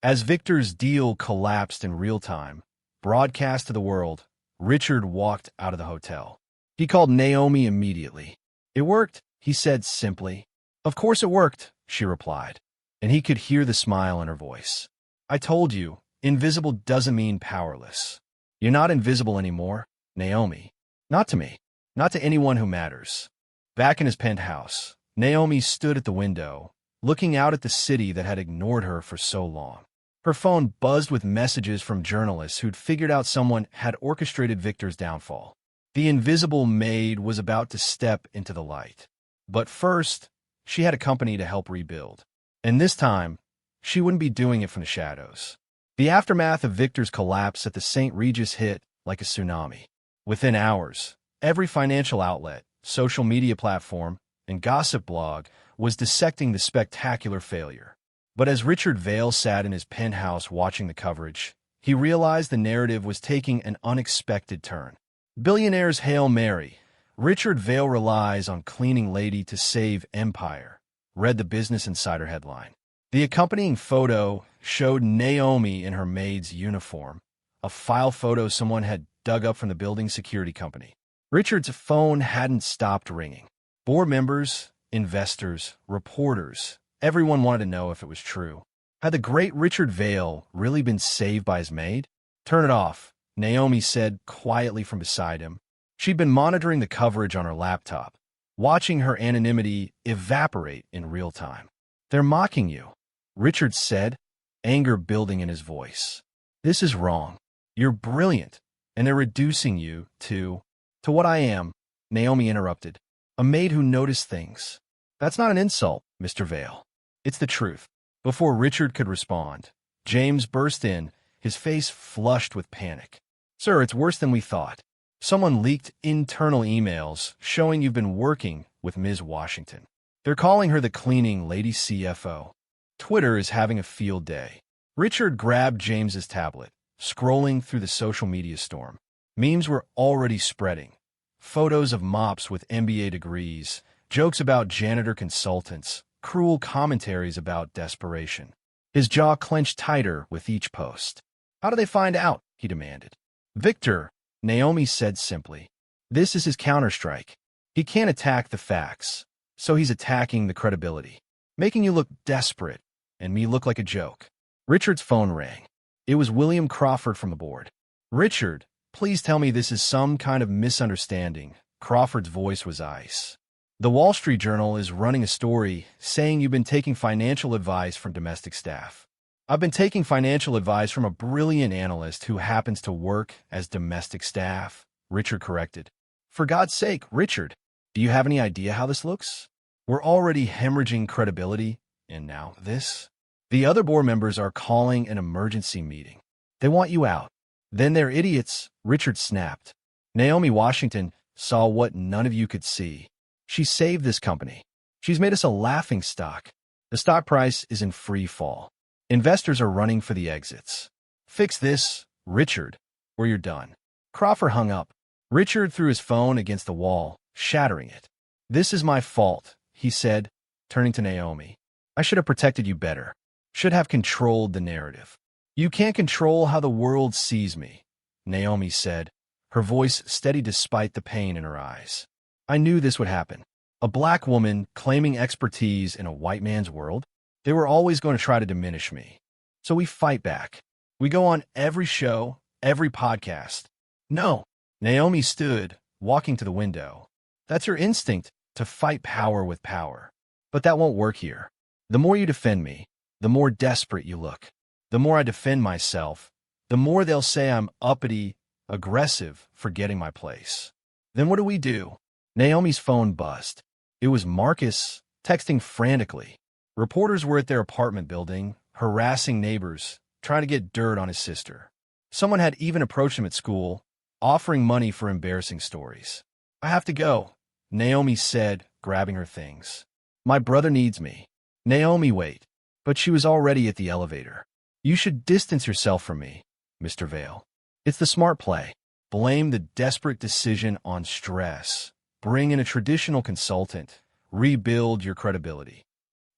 As Victor's deal collapsed in real time, broadcast to the world, Richard walked out of the hotel. He called Naomi immediately. "It worked," he said simply. "Of course it worked," she replied, and he could hear the smile in her voice. "I told you, invisible doesn't mean powerless. You're not invisible anymore, Naomi. Not to me. Not to anyone who matters." Back in his penthouse, Naomi stood at the window, looking out at the city that had ignored her for so long. Her phone buzzed with messages from journalists who'd figured out someone had orchestrated Victor's downfall. The invisible Maid was about to step into the light. But first, she had a company to help rebuild. And this time, she wouldn't be doing it from the shadows. The aftermath of Victor's collapse at the St. Regis hit like a tsunami. Within hours, every financial outlet, social media platform, and gossip blog was dissecting the spectacular failure. But as Richard Vail sat in his penthouse watching the coverage, he realized the narrative was taking an unexpected turn. Billionaire's Hail Mary. Richard Vail relies on cleaning lady to save empire, read the Business Insider headline. The accompanying photo showed Naomi in her maid's uniform, a file photo someone had dug up from the building security company. Richard's phone hadn't stopped ringing. Board members, investors, reporters, everyone wanted to know if it was true. Had the great Richard Vail really been saved by his maid? "Turn it off," Naomi said quietly from beside him. She'd been monitoring the coverage on her laptop, watching her anonymity evaporate in real time. "They're mocking you," Richard said, anger building in his voice. "This is wrong. You're brilliant, and they're reducing you to what I am," Naomi interrupted. "A maid who noticed things." "That's not an insult, Mr. Vail. It's the truth." Before Richard could respond, James burst in, his face flushed with panic. "Sir, it's worse than we thought. Someone leaked internal emails showing you've been working with Ms. Washington. They're calling her the cleaning lady CFO. Twitter is having a field day." Richard grabbed James's tablet, scrolling through the social media storm. Memes were already spreading. Photos of mops with MBA degrees, jokes about janitor consultants, cruel commentaries about desperation. His jaw clenched tighter with each post. "How do they find out?" he demanded. "Victor," Naomi said simply. "This is his counterstrike. He can't attack the facts, so he's attacking the credibility. Making you look desperate, and me look like a joke." Richard's phone rang. It was William Crawford from the board. "Richard, please tell me this is some kind of misunderstanding." Crawford's voice was ice. "The Wall Street Journal is running a story saying you've been taking financial advice from domestic staff." "I've been taking financial advice from a brilliant analyst who happens to work as domestic staff," Richard corrected. "For God's sake, Richard, do you have any idea how this looks? We're already hemorrhaging credibility, and now this?" "The other board members are calling an emergency meeting. They want you out." "Then they're idiots," Richard snapped. "Naomi Washington saw what none of you could see. She saved this company. She's made us a laughingstock. The stock price is in free fall. Investors are running for the exits. Fix this, Richard, or you're done." Crawford hung up. Richard threw his phone against the wall, shattering it. "This is my fault," he said, turning to Naomi. "I should have protected you better. Should have controlled the narrative." "You can't control how the world sees me," Naomi said, her voice steady despite the pain in her eyes. "I knew this would happen. A black woman claiming expertise in a white man's world? They were always going to try to diminish me. So we fight back. We go on every show, every podcast." "No." Naomi stood, walking to the window. "That's your instinct, to fight power with power. But that won't work here. The more you defend me, the more desperate you look. The more I defend myself, the more they'll say I'm uppity, aggressive, forgetting my place. Then what do we do?" Naomi's phone buzzed. It was Marcus, texting frantically. Reporters were at their apartment building, harassing neighbors, trying to get dirt on his sister. Someone had even approached him at school, offering money for embarrassing stories. "I have to go," Naomi said, grabbing her things. My brother needs me. Naomi, wait. But she was already at the elevator. You should distance yourself from me, Mr. Vale. It's the smart play. Blame the desperate decision on stress. Bring in a traditional consultant. Rebuild your credibility.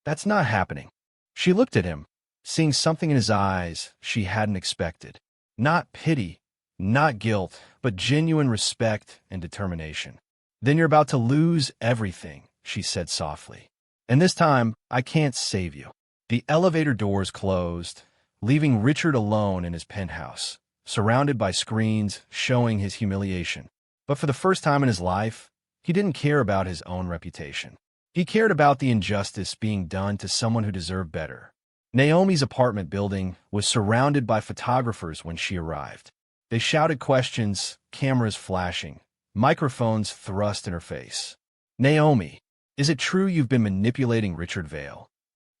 That's not happening. She looked at him, seeing something in his eyes she hadn't expected. Not pity, not guilt, but genuine respect and determination. Then you're about to lose everything, she said softly. And this time, I can't save you. The elevator doors closed, leaving Richard alone in his penthouse, surrounded by screens showing his humiliation. But for the first time in his life, he didn't care about his own reputation. He cared about the injustice being done to someone who deserved better. Naomi's apartment building was surrounded by photographers when she arrived. They shouted questions, cameras flashing, microphones thrust in her face. Naomi, is it true you've been manipulating Richard Vale?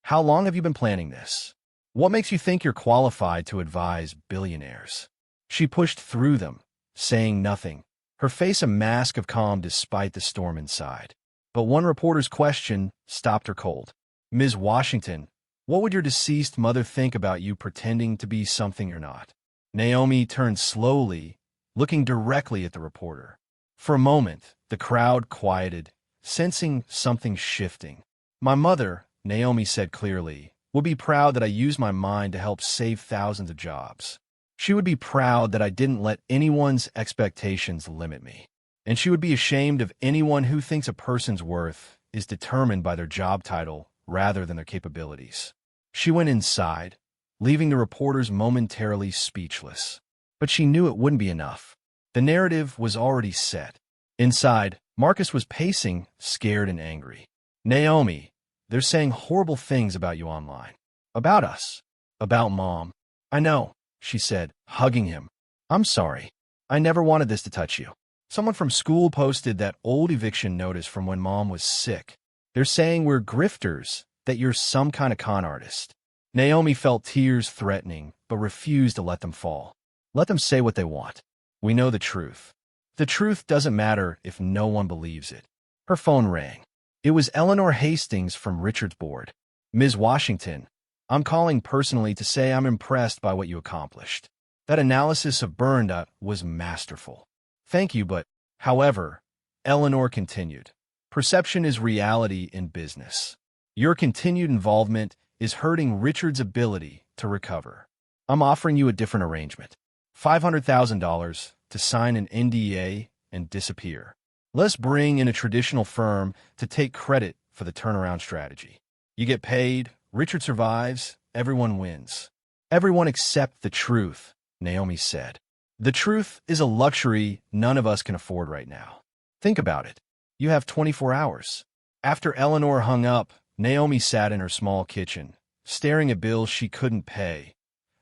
How long have you been planning this? What makes you think you're qualified to advise billionaires? She pushed through them, saying nothing, her face a mask of calm despite the storm inside. But one reporter's question stopped her cold. Ms. Washington, what would your deceased mother think about you pretending to be something you're not? Naomi turned slowly, looking directly at the reporter. For a moment, the crowd quieted, sensing something shifting. My mother, Naomi said clearly, would be proud that I used my mind to help save thousands of jobs. She would be proud that I didn't let anyone's expectations limit me. And she would be ashamed of anyone who thinks a person's worth is determined by their job title rather than their capabilities. She went inside, leaving the reporters momentarily speechless. But she knew it wouldn't be enough. The narrative was already set. Inside, Marcus was pacing, scared and angry. Naomi, they're saying horrible things about you online. About us. About Mom. I know, she said, hugging him. I'm sorry. I never wanted this to touch you. Someone from school posted that old eviction notice from when Mom was sick. They're saying we're grifters, that you're some kind of con artist. Naomi felt tears threatening, but refused to let them fall. Let them say what they want. We know the truth. The truth doesn't matter if no one believes it. Her phone rang. It was Eleanor Hastings from Richard's board. Ms. Washington, I'm calling personally to say I'm impressed by what you accomplished. That analysis of Burnda was masterful. Thank you, but, however, Eleanor continued, perception is reality in business. Your continued involvement is hurting Richard's ability to recover. I'm offering you a different arrangement. $500,000 to sign an NDA and disappear. Let's bring in a traditional firm to take credit for the turnaround strategy. You get paid, Richard survives, everyone wins. Everyone except the truth, Naomi said. The truth is a luxury none of us can afford right now. Think about it. You have 24 hours. After Eleanor hung up, Naomi sat in her small kitchen, staring at bills she couldn't pay,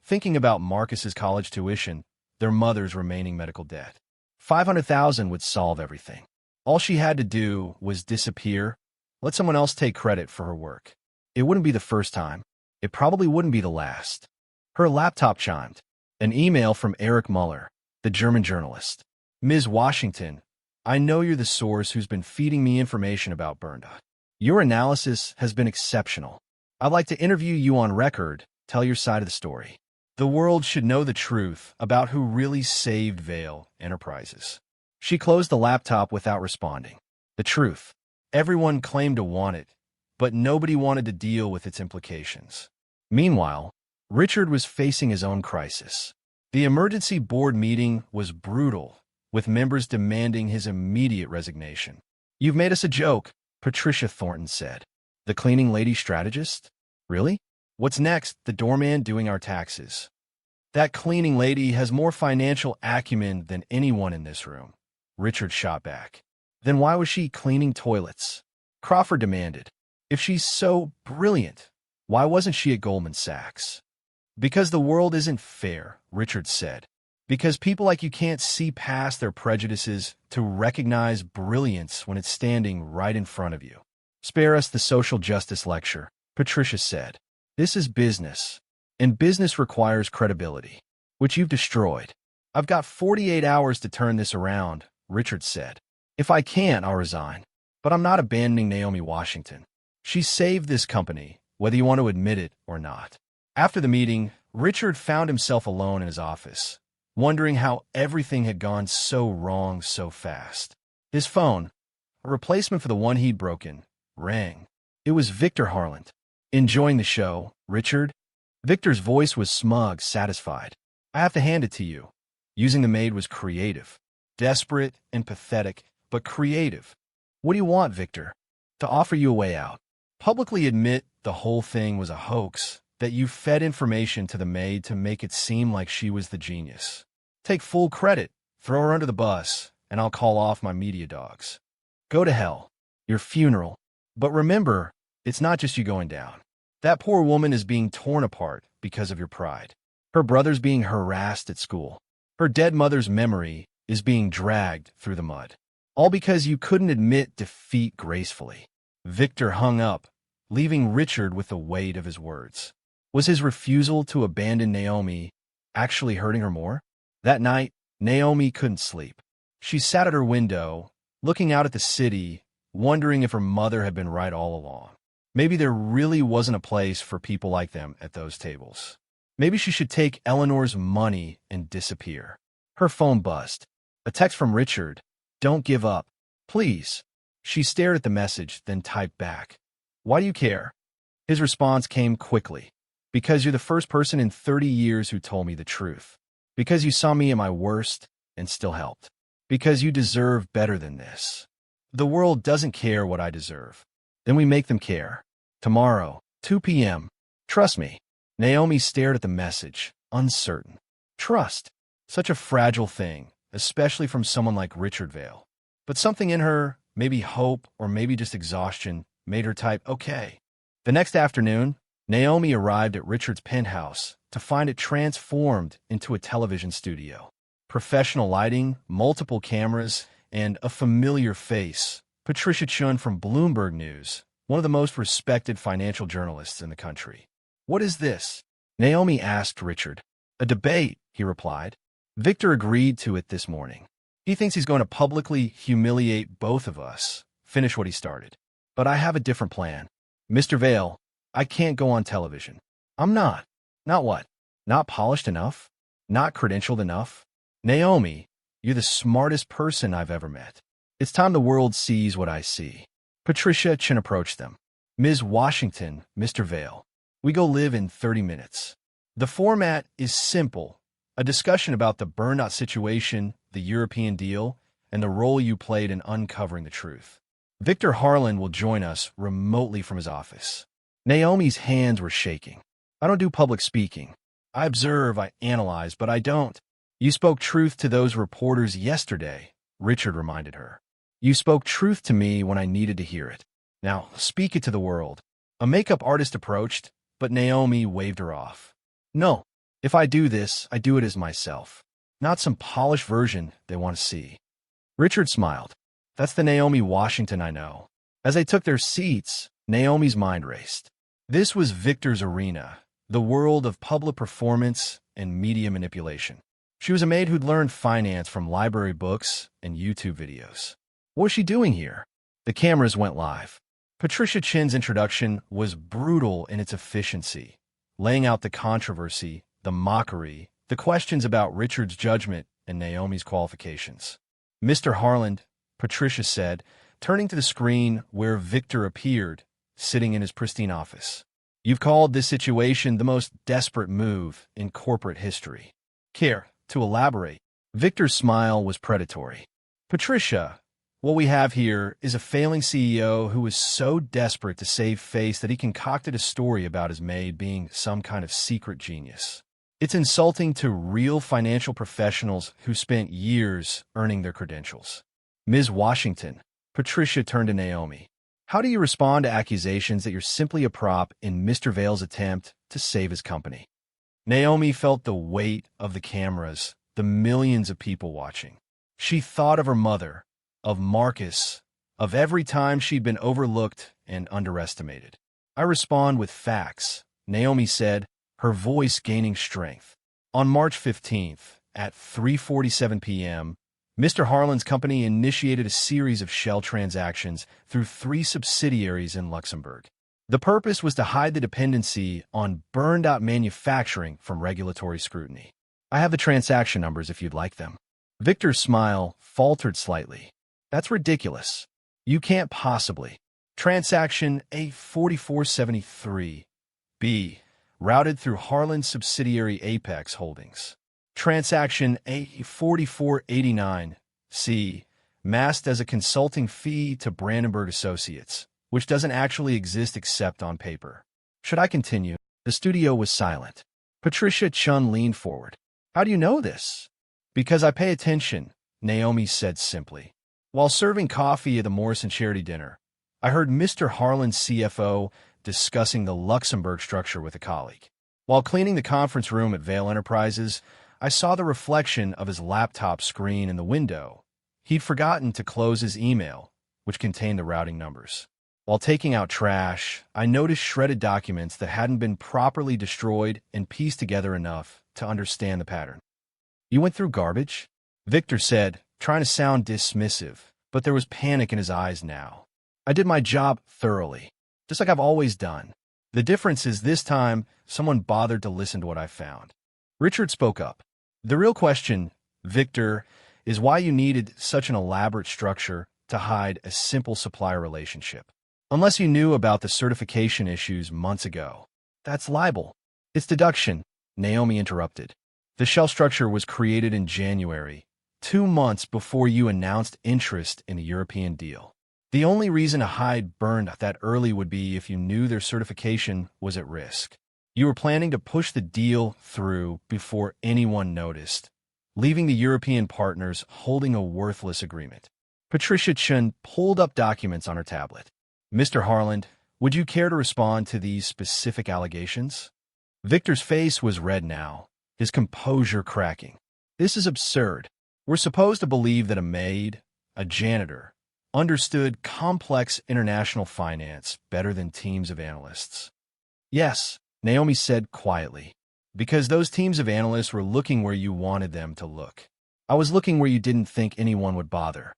thinking about Marcus's college tuition, their mother's remaining medical debt. $500,000 would solve everything. All she had to do was disappear, let someone else take credit for her work. It wouldn't be the first time. It probably wouldn't be the last. Her laptop chimed. An email from Eric Muller, the German journalist. Ms. Washington, I know you're the source who's been feeding me information about Burnda. Your analysis has been exceptional. I'd like to interview you on record, tell your side of the story. The world should know the truth about who really saved Vale Enterprises. She closed the laptop without responding. The truth. Everyone claimed to want it, but nobody wanted to deal with its implications. Meanwhile, Richard was facing his own crisis. The emergency board meeting was brutal, with members demanding his immediate resignation. You've made us a joke, Patricia Thornton said. The cleaning lady strategist? Really? What's next? The doorman doing our taxes. That cleaning lady has more financial acumen than anyone in this room, Richard shot back. Then why was she cleaning toilets? Crawford demanded. If she's so brilliant, why wasn't she at Goldman Sachs? Because the world isn't fair, Richard said. Because people like you can't see past their prejudices to recognize brilliance when it's standing right in front of you. Spare us the social justice lecture, Patricia said. This is business, and business requires credibility, which you've destroyed. I've got 48 hours to turn this around, Richard said. If I can't, I'll resign. But I'm not abandoning Naomi Washington. She saved this company, whether you want to admit it or not. After the meeting, Richard found himself alone in his office, wondering how everything had gone so wrong so fast. His phone, a replacement for the one he'd broken, rang. It was Victor Harland. "Enjoying the show, Richard?" Victor's voice was smug, satisfied. "I have to hand it to you. Using the Maid was creative. Desperate and pathetic, but creative. What do you want, Victor?" "To offer you a way out. Publicly admit the whole thing was a hoax, that you fed information to the Maid to make it seem like she was the genius. Take full credit, throw her under the bus, and I'll call off my media dogs. Go to hell. Your funeral. But remember, it's not just you going down. That poor woman is being torn apart because of your pride. Her brother's being harassed at school. Her dead mother's memory is being dragged through the mud. All because you couldn't admit defeat gracefully." Victor hung up, leaving Richard with the weight of his words. Was his refusal to abandon Naomi actually hurting her more? That night, Naomi couldn't sleep. She sat at her window, looking out at the city, wondering if her mother had been right all along. Maybe there really wasn't a place for people like them at those tables. Maybe she should take Eleanor's money and disappear. Her phone buzzed. A text from Richard. "Don't give up. Please." She stared at the message, then typed back. "Why do you care?" His response came quickly. "Because you're the first person in 30 years who told me the truth. Because you saw me at my worst and still helped. Because you deserve better than this. The world doesn't care what I deserve. Then we make them care. Tomorrow, 2 p.m. Trust me." Naomi stared at the message, uncertain. Trust. Such a fragile thing, especially from someone like Richard Vale. But something in her, maybe hope or maybe just exhaustion, made her type, "Okay." The next afternoon, Naomi arrived at Richard's penthouse to find it transformed into a television studio. Professional lighting, multiple cameras, and a familiar face, Patricia Chun from Bloomberg News, one of the most respected financial journalists in the country. "What is this?" Naomi asked Richard. "A debate," he replied. "Victor agreed to it this morning. He thinks he's going to publicly humiliate both of us, finish what he started. But I have a different plan. Mr. Vale, I can't go on television. I'm not. Not what? Not polished enough? Not credentialed enough? Naomi, you're the smartest person I've ever met. It's time the world sees what I see." Patricia Chin approached them. "Ms. Washington, Mr. Vale, we go live in 30 minutes. The format is simple. A discussion about the burnout situation, the European deal, and the role you played in uncovering the truth. Victor Harland will join us remotely from his office." Naomi's hands were shaking. "I don't do public speaking. I observe, I analyze, but I don't." "You spoke truth to those reporters yesterday," Richard reminded her. "You spoke truth to me when I needed to hear it. Now, speak it to the world." A makeup artist approached, but Naomi waved her off. "No. If I do this, I do it as myself. Not some polished version they want to see." Richard smiled. "That's the Naomi Washington I know." As they took their seats, Naomi's mind raced. This was Victor's arena, the world of public performance and media manipulation. She was a maid who'd learned finance from library books and YouTube videos. What was she doing here? The cameras went live. Patricia Chin's introduction was brutal in its efficiency, laying out the controversy, the mockery, the questions about Richard's judgment and Naomi's qualifications. "Mr. Harland," Patricia said, turning to the screen where Victor appeared, sitting in his pristine office. "You've called this situation the most desperate move in corporate history. Care to elaborate?" Victor's smile was predatory. "Patricia, what we have here is a failing CEO who is so desperate to save face that he concocted a story about his maid being some kind of secret genius. It's insulting to real financial professionals who spent years earning their credentials." "Ms. Washington," Patricia turned to Naomi, "how do you respond to accusations that you're simply a prop in Mr. Vale's attempt to save his company?" Naomi felt the weight of the cameras, the millions of people watching. She thought of her mother, of Marcus, of every time she'd been overlooked and underestimated. "I respond with facts," Naomi said, her voice gaining strength. "On March 15th, at 3:47 p.m., Mr. Harlan's company initiated a series of shell transactions through 3 subsidiaries in Luxembourg. The purpose was to hide the dependency on burned-out manufacturing from regulatory scrutiny. I have the transaction numbers if you'd like them. Victor's smile faltered slightly. That's ridiculous. You can't possibly. Transaction A4473. B. Routed through Harlan's subsidiary Apex Holdings. Transaction A4489. C. Masked as a consulting fee to Brandenburg Associates, which doesn't actually exist except on paper. Should I continue? The studio was silent. Patricia Chun leaned forward. How do you know this? Because I pay attention, Naomi said simply. While serving coffee at the Morrison charity dinner, I heard Mr. Harlan's CFO discussing the Luxembourg structure with a colleague. While cleaning the conference room at Vail Enterprises, I saw the reflection of his laptop screen in the window. He'd forgotten to close his email, which contained the routing numbers. While taking out trash, I noticed shredded documents that hadn't been properly destroyed and pieced together enough to understand the pattern. You went through garbage? Victor said, trying to sound dismissive, but there was panic in his eyes now. I did my job thoroughly, just like I've always done. The difference is this time, someone bothered to listen to what I found. Richard spoke up. The real question, Victor, is why you needed such an elaborate structure to hide a simple supplier relationship. Unless you knew about the certification issues months ago. That's libel. It's deduction, Naomi interrupted. The shell structure was created in January, 2 months before you announced interest in a European deal. The only reason to hide burned that early would be if you knew their certification was at risk. You were planning to push the deal through before anyone noticed, leaving the European partners holding a worthless agreement. Patricia Chun pulled up documents on her tablet. Mr. Harlan, would you care to respond to these specific allegations? Victor's face was red now, his composure cracking. This is absurd. We're supposed to believe that a maid, a janitor, understood complex international finance better than teams of analysts. Yes, Naomi said quietly, because those teams of analysts were looking where you wanted them to look. I was looking where you didn't think anyone would bother.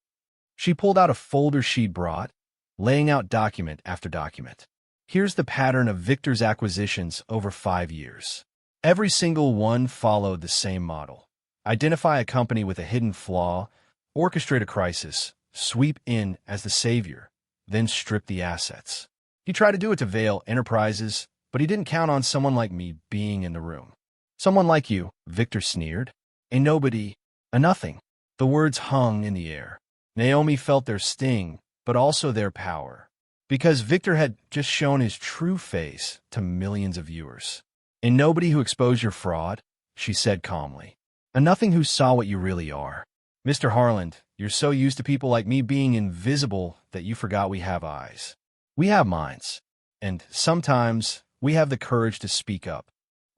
She pulled out a folder she'd brought, laying out document after document. Here's the pattern of Victor's acquisitions over 5 years. Every single one followed the same model. Identify a company with a hidden flaw, orchestrate a crisis, sweep in as the savior, then strip the assets. He tried to do it to Vail Enterprises, but he didn't count on someone like me being in the room. Someone like you, Victor sneered. A nobody, a nothing. The words hung in the air. Naomi felt their sting, but also their power, because Victor had just shown his true face to millions of viewers. A nobody who exposed your fraud, she said calmly. A nothing who saw what you really are. Mr. Harlan, you're so used to people like me being invisible that you forgot we have eyes. We have minds, and sometimes we have the courage to speak up.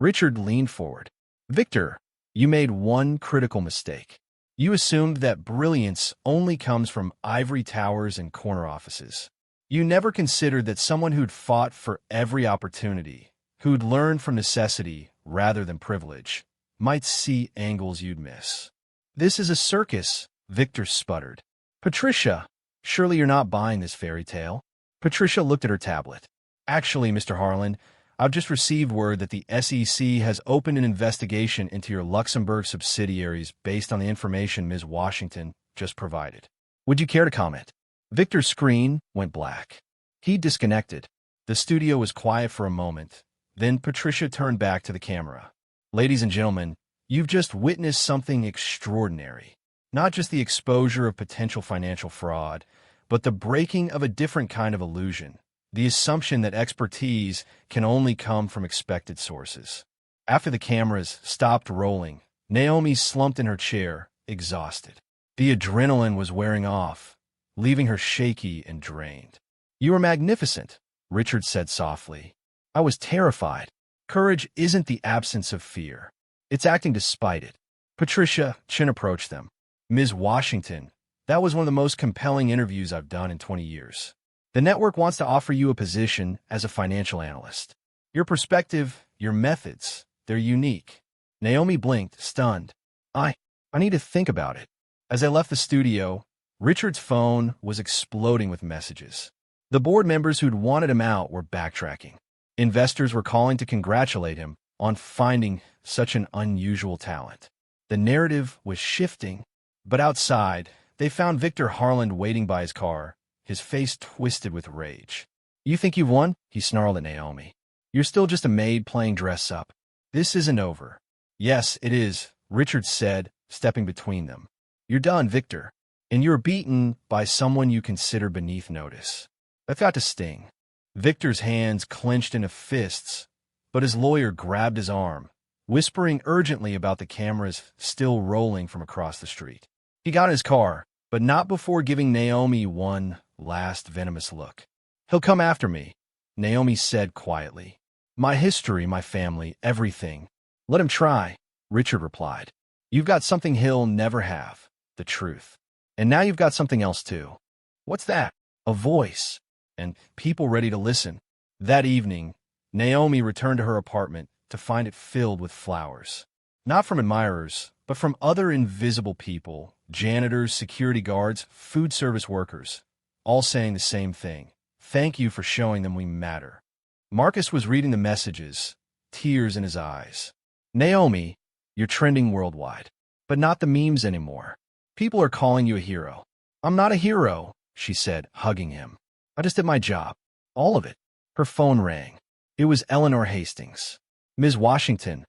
Richard leaned forward. Victor, you made one critical mistake. You assumed that brilliance only comes from ivory towers and corner offices. You never considered that someone who'd fought for every opportunity, who'd learned from necessity rather than privilege, might see angles you'd miss. This is a circus, Victor sputtered. Patricia, surely you're not buying this fairy tale? Patricia looked at her tablet. Actually, Mr. Harlan, I've just received word that the SEC has opened an investigation into your Luxembourg subsidiaries based on the information Ms. Washington just provided. Would you care to comment? Victor's screen went black. He disconnected. The studio was quiet for a moment. Then Patricia turned back to the camera. Ladies and gentlemen, you've just witnessed something extraordinary. Not just the exposure of potential financial fraud, but the breaking of a different kind of illusion. The assumption that expertise can only come from expected sources. After the cameras stopped rolling, Naomi slumped in her chair, exhausted. The adrenaline was wearing off, leaving her shaky and drained. You were magnificent, Richard said softly. I was terrified. Courage isn't the absence of fear. It's acting despite it. Patricia Chin approached them. Ms. Washington, that was one of the most compelling interviews I've done in 20 years. The network wants to offer you a position as a financial analyst. Your perspective, your methods, they're unique. Naomi blinked, stunned. I need to think about it. As they left the studio, Richard's phone was exploding with messages. The board members who'd wanted him out were backtracking. Investors were calling to congratulate him on finding such an unusual talent. The narrative was shifting, but outside, they found Victor Harland waiting by his car, his face twisted with rage. "You think you've won?" he snarled at Naomi. "You're still just a maid playing dress-up. This isn't over." "Yes, it is," Richard said, stepping between them. "You're done, Victor, and you're beaten by someone you consider beneath notice." That got to sting. Victor's hands clenched into fists, but his lawyer grabbed his arm, whispering urgently about the cameras still rolling from across the street. He got in his car, but not before giving Naomi one last venomous look. "He'll come after me," Naomi said quietly. "My history, my family, everything. Let him try," Richard replied. "You've got something he'll never have, the truth. And now you've got something else too." "What's that?" "A voice, and people ready to listen." That evening, Naomi returned to her apartment to find it filled with flowers. Not from admirers, but from other invisible people, janitors, security guards, food service workers, all saying the same thing. "Thank you for showing them we matter." Marcus was reading the messages, tears in his eyes. "Naomi, you're trending worldwide, but not the memes anymore. People are calling you a hero." "I'm not a hero," she said, hugging him. "I just did my job. All of it." Her phone rang. It was Eleanor Hastings. "Ms. Washington,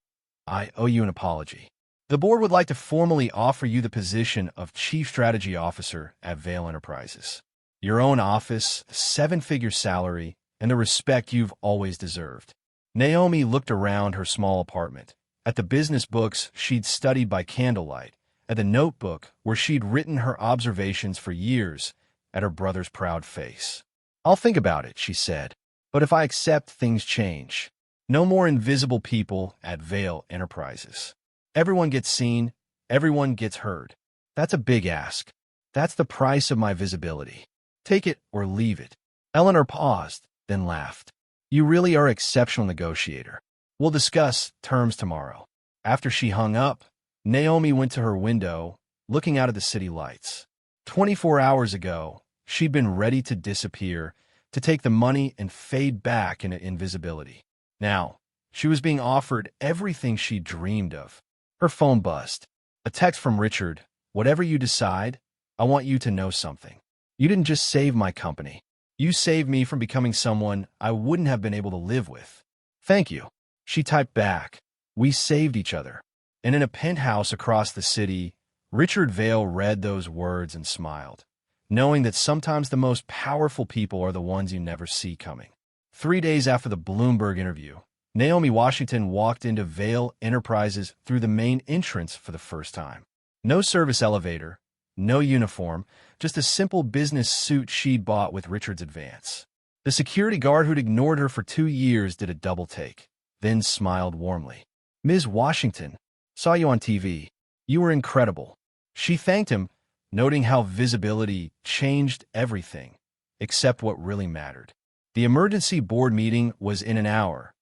I owe you an apology. The board would like to formally offer you the position of Chief Strategy Officer at Vail Enterprises. Your own office, a seven-figure salary, and the respect you've always deserved." Naomi looked around her small apartment, at the business books she'd studied by candlelight, at the notebook where she'd written her observations for years, at her brother's proud face. "I'll think about it," she said. "But if I accept, things change. No more invisible people at Vail Enterprises. Everyone gets seen, everyone gets heard. That's a big ask. That's the price of my visibility. Take it or leave it." Eleanor paused, then laughed. "You really are an exceptional negotiator. We'll discuss terms tomorrow." After she hung up, Naomi went to her window, looking out at the city lights. 24 hours ago, she'd been ready to disappear, to take the money and fade back into invisibility. Now, she was being offered everything she dreamed of. Her phone buzzed. A text from Richard. "Whatever you decide, I want you to know something. You didn't just save my company. You saved me from becoming someone I wouldn't have been able to live with. Thank you." She typed back, "We saved each other." And in a penthouse across the city, Richard Vail read those words and smiled, knowing that sometimes the most powerful people are the ones you never see coming. 3 days after the Bloomberg interview, Naomi Washington walked into Vail Enterprises through the main entrance for the first time. No service elevator, no uniform, just a simple business suit she'd bought with Richard's advance. The security guard who'd ignored her for 2 years did a double take, then smiled warmly. "Ms. Washington, saw you on TV. You were incredible." She thanked him, noting how visibility changed everything, except what really mattered. The emergency board meeting was in an hour,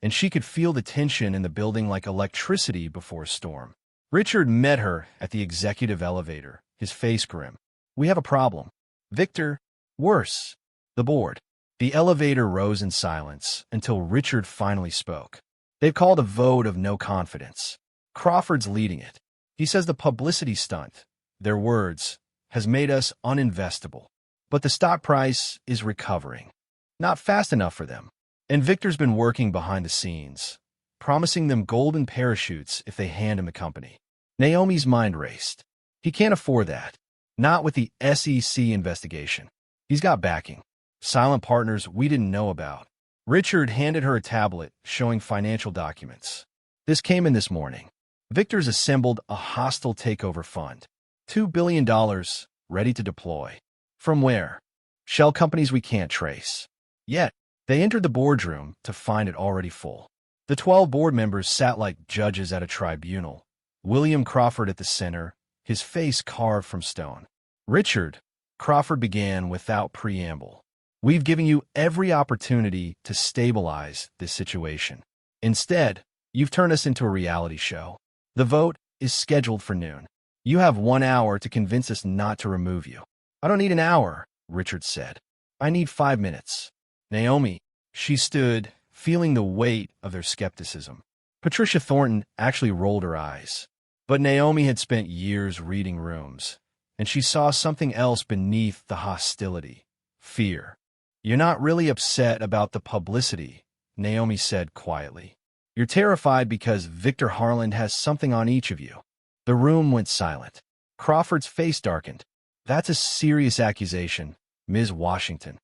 and she could feel the tension in the building like electricity before a storm. Richard met her at the executive elevator, his face grim. "We have a problem." "Victor, worse." "The board." The elevator rose in silence until Richard finally spoke. "They've called a vote of no confidence. Crawford's leading it. He says the publicity stunt, their words, has made us uninvestable. But the stock price is recovering. Not fast enough for them. And Victor's been working behind the scenes, promising them golden parachutes if they hand him the company." Naomi's mind raced. "He can't afford that. Not with the SEC investigation. He's got backing. Silent partners we didn't know about." Richard handed her a tablet showing financial documents. "This came in this morning. Victor's assembled a hostile takeover fund. $2 billion ready to deploy. From where? Shell companies we can't trace. Yet, they entered the boardroom to find it already full. The 12 board members sat like judges at a tribunal. William Crawford at the center, his face carved from stone. "Richard," Crawford began without preamble, "we've given you every opportunity to stabilize this situation. Instead, you've turned us into a reality show. The vote is scheduled for noon. You have 1 hour to convince us not to remove you. I don't need an hour, Richard said. I need 5 minutes. Naomi, she stood, feeling the weight of their skepticism. Patricia Thornton actually rolled her eyes. But Naomi had spent years reading rooms, and she saw something else beneath the hostility: fear. You're not really upset about the publicity, Naomi said quietly. You're terrified because Victor Harland has something on each of you. The room went silent. Crawford's face darkened. That's a serious accusation, Ms. Washington.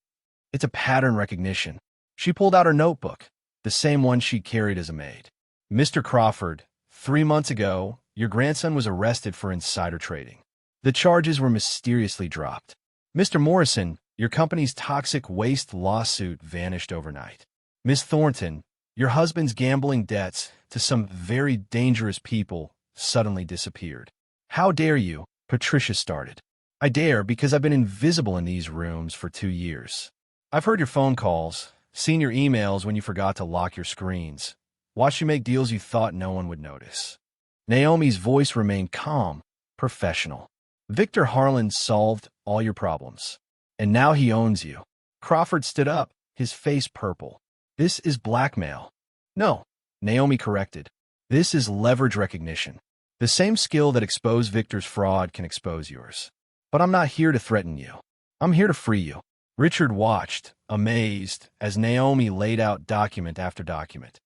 It's a pattern recognition. She pulled out her notebook, the same one she carried as a maid. Mr. Crawford, 3 months ago, your grandson was arrested for insider trading. The charges were mysteriously dropped. Mr. Morrison, your company's toxic waste lawsuit vanished overnight. Miss Thornton, your husband's gambling debts to some very dangerous people suddenly disappeared. How dare you? Patricia started. I dare because I've been invisible in these rooms for 2 years. I've heard your phone calls, seen your emails when you forgot to lock your screens, watched you make deals you thought no one would notice. Naomi's voice remained calm, professional. Victor Harland solved all your problems. And now he owns you. Crawford stood up, his face purple. This is blackmail. No, Naomi corrected. This is leverage recognition. The same skill that exposed Victor's fraud can expose yours. But I'm not here to threaten you. I'm here to free you. Richard watched, amazed, as Naomi laid out document after document.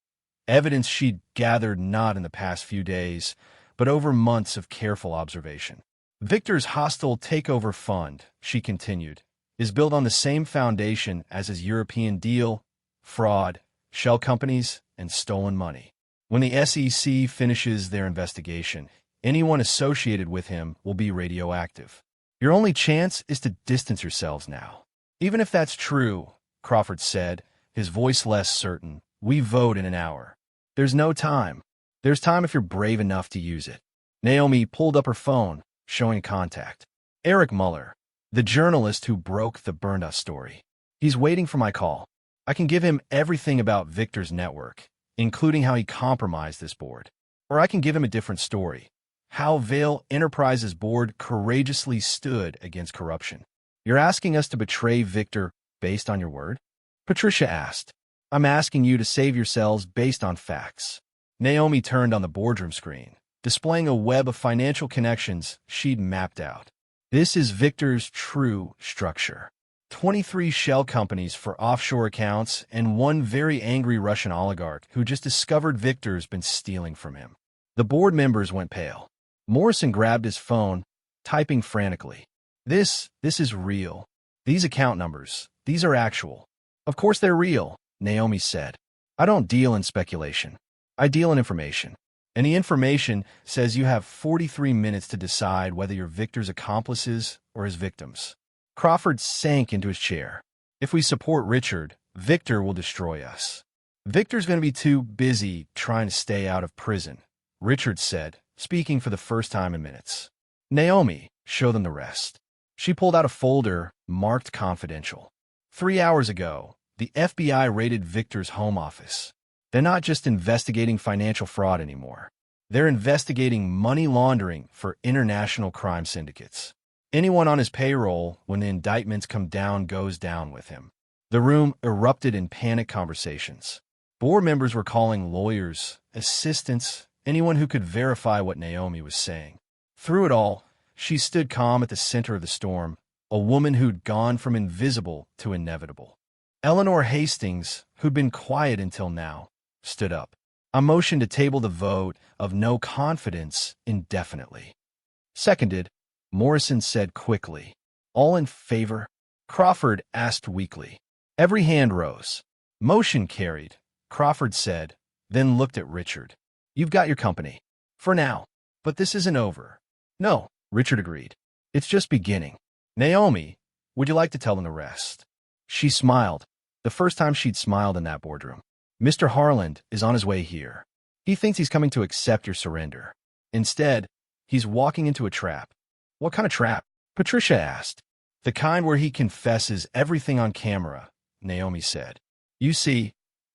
Evidence she'd gathered not in the past few days, but over months of careful observation. Victor's hostile takeover fund, she continued, is built on the same foundation as his European deal: fraud, shell companies, and stolen money. When the SEC finishes their investigation, anyone associated with him will be radioactive. Your only chance is to distance yourselves now. Even if that's true, Crawford said, his voice less certain, we vote in an hour. There's no time. There's time if you're brave enough to use it. Naomi pulled up her phone, showing a contact. Eric Muller, the journalist who broke the Burndup story. He's waiting for my call. I can give him everything about Victor's network, including how he compromised this board. Or I can give him a different story: how Vail Enterprises' board courageously stood against corruption. You're asking us to betray Victor based on your word? Patricia asked. I'm asking you to save yourselves based on facts. Naomi turned on the boardroom screen, displaying a web of financial connections she'd mapped out. This is Victor's true structure. 23 shell companies for offshore accounts and one very angry Russian oligarch who just discovered Victor's been stealing from him. The board members went pale. Morrison grabbed his phone, typing frantically. This is real. These account numbers, these are actual. Of course they're real, Naomi said. I don't deal in speculation. I deal in information. And the information says you have 43 minutes to decide whether you're Victor's accomplices or his victims. Crawford sank into his chair. If we support Richard, Victor will destroy us. Victor's going to be too busy trying to stay out of prison, Richard said, speaking for the first time in minutes. Naomi, show them the rest. She pulled out a folder marked confidential. 3 hours ago, the FBI raided Victor's home office. They're not just investigating financial fraud anymore. They're investigating money laundering for international crime syndicates. Anyone on his payroll, when the indictments come down, goes down with him. The room erupted in panic conversations. Board members were calling lawyers, assistants, anyone who could verify what Naomi was saying. Through it all, she stood calm at the center of the storm, a woman who'd gone from invisible to inevitable. Eleanor Hastings, who'd been quiet until now, stood up. I motioned to table the vote of no confidence indefinitely. Seconded, Morrison said quickly. All in favor? Crawford asked weakly. Every hand rose. Motion carried, Crawford said, then looked at Richard. You've got your company. For now. But this isn't over. No, Richard agreed. It's just beginning. Naomi, would you like to tell them the rest? She smiled, the first time she'd smiled in that boardroom. Mr. Harland is on his way here. He thinks he's coming to accept your surrender. Instead, he's walking into a trap. What kind of trap? Patricia asked. The kind where he confesses everything on camera, Naomi said. You see,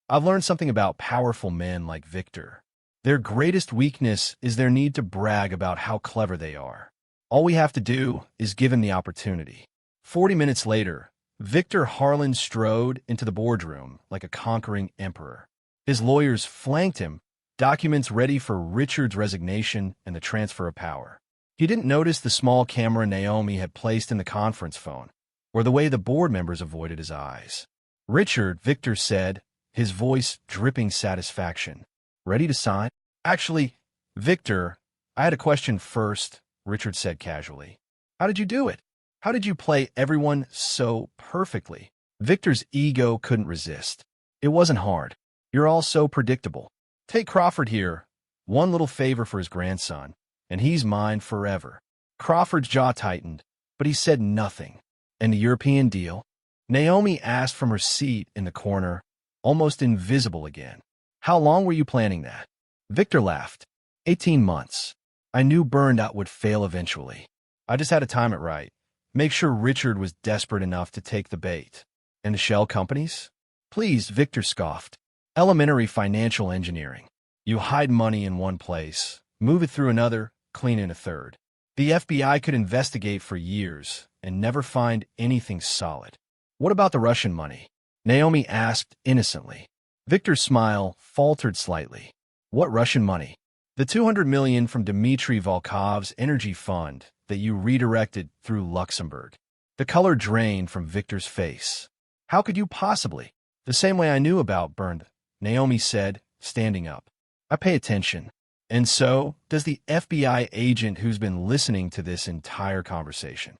I've learned something about powerful men like Victor. Their greatest weakness is their need to brag about how clever they are. All we have to do is give him the opportunity. 40 minutes later, Victor Harlan strode into the boardroom like a conquering emperor. His lawyers flanked him, documents ready for Richard's resignation and the transfer of power. He didn't notice the small camera Naomi had placed in the conference phone, or the way the board members avoided his eyes. "Richard," Victor said, his voice dripping satisfaction. "Ready to sign?" "Actually, Victor, I had a question first," Richard said casually. "How did you do it? How did you play everyone so perfectly?" Victor's ego couldn't resist. "It wasn't hard. You're all so predictable. Take Crawford here. One little favor for his grandson, and he's mine forever." Crawford's jaw tightened, but he said nothing. "And the European deal?" Naomi asked from her seat in the corner, almost invisible again. "How long were you planning that?" Victor laughed. 18 months. I knew Burnout would fail eventually. I just had to time it right. Make sure Richard was desperate enough to take the bait. "And the shell companies?" "Please," Victor scoffed. "Elementary financial engineering. You hide money in one place, move it through another, clean in a third. The FBI could investigate for years and never find anything solid." "What about the Russian money?" Naomi asked innocently. Victor's smile faltered slightly. "What Russian money?" "The $200 million from Dmitry Volkov's energy fund that you redirected through Luxembourg." The color drained from Victor's face. "How could you possibly?" "The same way I knew about Burned," Naomi said, standing up. "I pay attention. And so does the FBI agent who's been listening to this entire conversation."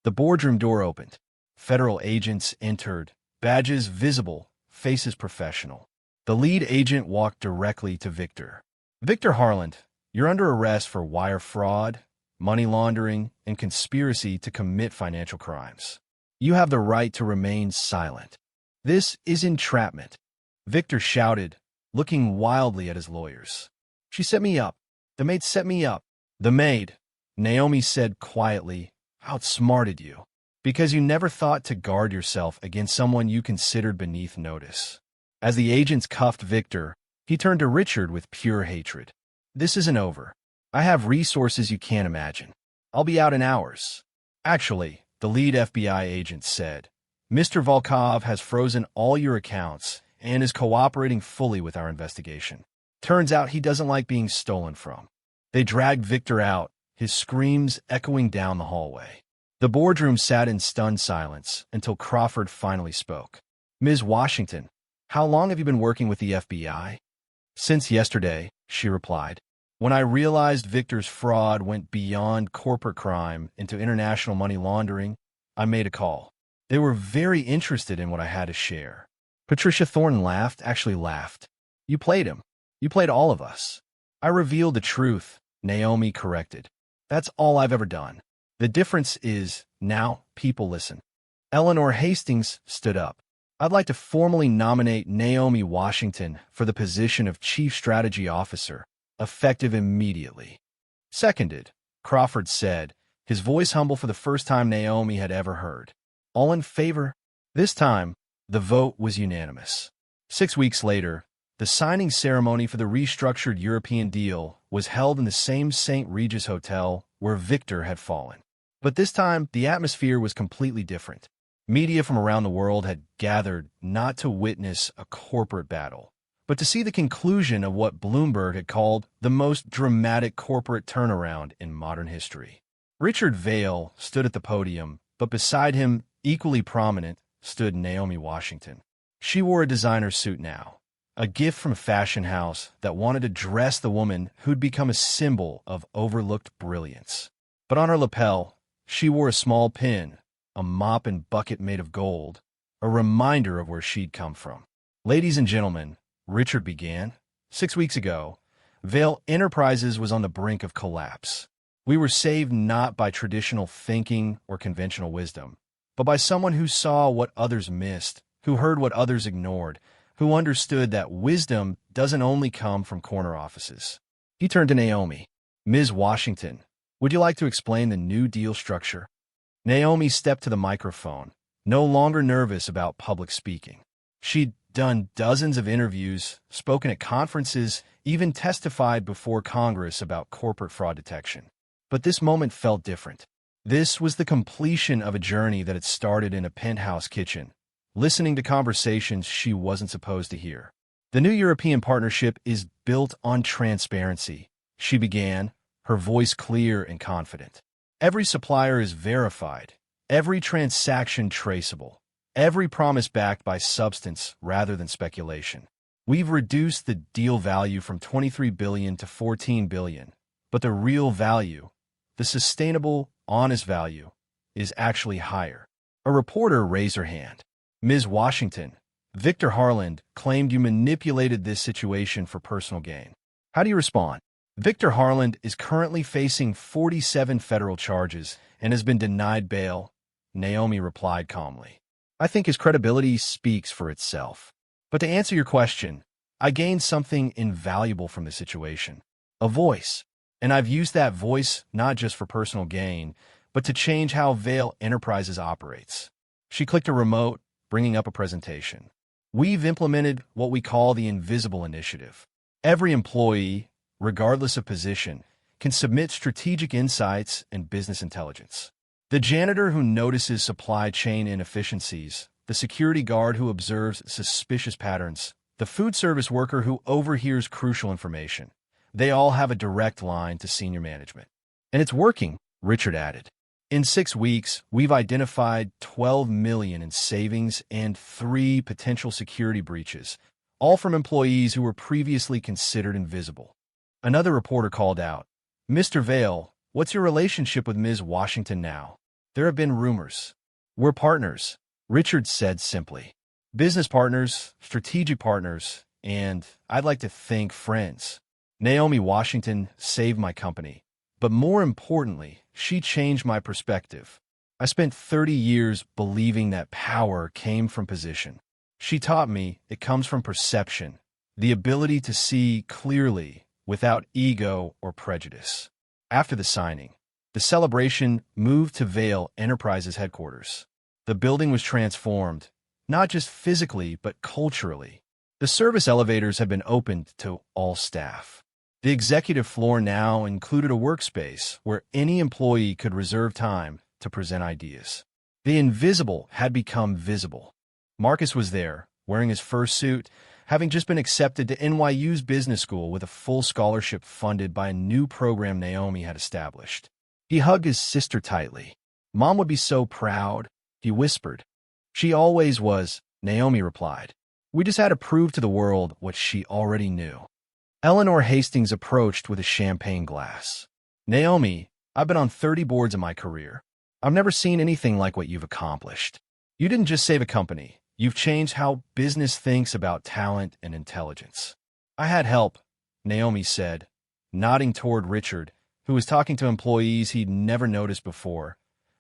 The boardroom door opened. Federal agents entered, badges visible, faces professional. The lead agent walked directly to Victor. "Victor Harlan, you're under arrest for wire fraud, money laundering, and conspiracy to commit financial crimes. You have the right to remain silent. This is entrapment." Victor shouted, looking wildly at his lawyers. "She set me up. The maid set me up." "The maid," Naomi said quietly, "outsmarted you, because you never thought to guard yourself against someone you considered beneath notice." As the agents cuffed Victor, he turned to Richard with pure hatred. "This isn't over. I have resources you can't imagine. I'll be out in hours." "Actually," the lead FBI agent said, "Mr. Volkov has frozen all your accounts and is cooperating fully with our investigation. Turns out he doesn't like being stolen from." They dragged Victor out, his screams echoing down the hallway. The boardroom sat in stunned silence until Crawford finally spoke. "Ms. Washington, how long have you been working with the FBI?" "Since yesterday," she replied. "When I realized Victor's fraud went beyond corporate crime into international money laundering, I made a call. They were very interested in what I had to share." Patricia Thornton laughed, actually laughed. "You played him. You played all of us." "I revealed the truth," Naomi corrected. "That's all I've ever done. The difference is, now people listen." Eleanor Hastings stood up. "I'd like to formally nominate Naomi Washington for the position of Chief Strategy Officer, effective immediately." "Seconded," Crawford said, his voice humble for the first time Naomi had ever heard. "All in favor?" This time, the vote was unanimous. 6 weeks later, the signing ceremony for the restructured European deal was held in the same St. Regis Hotel where Victor had fallen. But this time, the atmosphere was completely different. Media from around the world had gathered not to witness a corporate battle, but to see the conclusion of what Bloomberg had called the most dramatic corporate turnaround in modern history. Richard Vail stood at the podium, but beside him, equally prominent, stood Naomi Washington. She wore a designer suit now, a gift from a fashion house that wanted to dress the woman who'd become a symbol of overlooked brilliance. But on her lapel, she wore a small pin, a mop and bucket made of gold, a reminder of where she'd come from. "Ladies and gentlemen," Richard began, 6 weeks ago, Vail Enterprises was on the brink of collapse. We were saved not by traditional thinking or conventional wisdom, but by someone who saw what others missed, who heard what others ignored, who understood that wisdom doesn't only come from corner offices. He turned to Naomi. "Ms. Washington, would you like to explain the new deal structure?" Naomi stepped to the microphone, no longer nervous about public speaking. She'd done dozens of interviews, spoken at conferences, even testified before Congress about corporate fraud detection. But this moment felt different. This was the completion of a journey that had started in a penthouse kitchen, listening to conversations she wasn't supposed to hear. The new European partnership is built on transparency, she began, her voice clear and confident. Every supplier is verified, every transaction traceable, every promise backed by substance rather than speculation. We've reduced the deal value from 23 billion to 14 billion, but the real value, the sustainable, honest value, is actually higher. A reporter raised her hand. Ms. Washington, Victor Harland claimed you manipulated this situation for personal gain. How do you respond? Victor Harland is currently facing 47 federal charges and has been denied bail, Naomi replied calmly. I think his credibility speaks for itself. But to answer your question, I gained something invaluable from the situation. A voice. And I've used that voice not just for personal gain, but to change how Vail Enterprises operates. She clicked a remote, bringing up a presentation. We've implemented what we call the Invisible Initiative. Every employee, regardless of position, can submit strategic insights and business intelligence. The janitor who notices supply chain inefficiencies, the security guard who observes suspicious patterns, the food service worker who overhears crucial information. They all have a direct line to senior management. And it's working, Richard added. In 6 weeks, we've identified 12 million in savings and 3 potential security breaches, all from employees who were previously considered invisible. Another reporter called out, Mr. Vail, what's your relationship with Ms. Washington now? There have been rumors. We're partners, Richard said simply. Business partners, strategic partners, and I'd like to think friends. Naomi Washington saved my company. But more importantly, she changed my perspective. I spent 30 years believing that power came from position. She taught me it comes from perception, the ability to see clearly without ego or prejudice. After the signing, the celebration moved to Vail Enterprises headquarters. The building was transformed, not just physically but culturally. The service elevators had been opened to all staff. The executive floor now included a workspace where any employee could reserve time to present ideas. The invisible had become visible. Marcus was there, wearing his first suit, having just been accepted to NYU's business school with a full scholarship funded by a new program Naomi had established. He hugged his sister tightly. Mom would be so proud, he whispered. She always was, Naomi replied. We just had to prove to the world what she already knew. Eleanor Hastings approached with a champagne glass. Naomi, I've been on 30 boards in my career. I've never seen anything like what you've accomplished. You didn't just save a company. You've changed how business thinks about talent and intelligence. I had help, Naomi said, nodding toward Richard, who was talking to employees he'd never noticed before,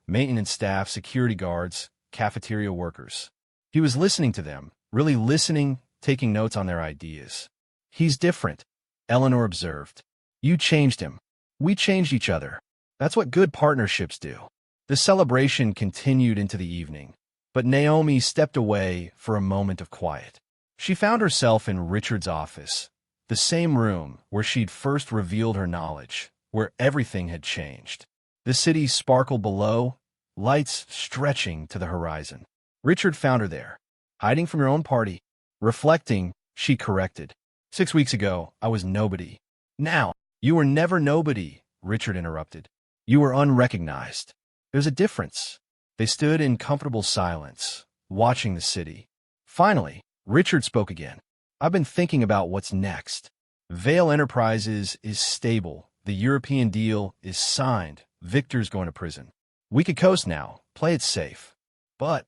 maintenance staff, security guards, cafeteria workers. He was listening to them, really listening, taking notes on their ideas. He's different, Eleanor observed. You changed him. We changed each other. That's what good partnerships do. The celebration continued into the evening, but Naomi stepped away for a moment of quiet. She found herself in Richard's office, the same room where she'd first revealed her knowledge, where everything had changed. The city sparkled below, lights stretching to the horizon. Richard found her there, hiding from your own party. Reflecting, she corrected. 6 weeks ago, I was nobody. Now, you were never nobody, Richard interrupted. You were unrecognized. There's a difference. They stood in comfortable silence, watching the city. Finally, Richard spoke again. I've been thinking about what's next. Vail Enterprises is stable. The European deal is signed. Victor's going to prison. We could coast now, play it safe. But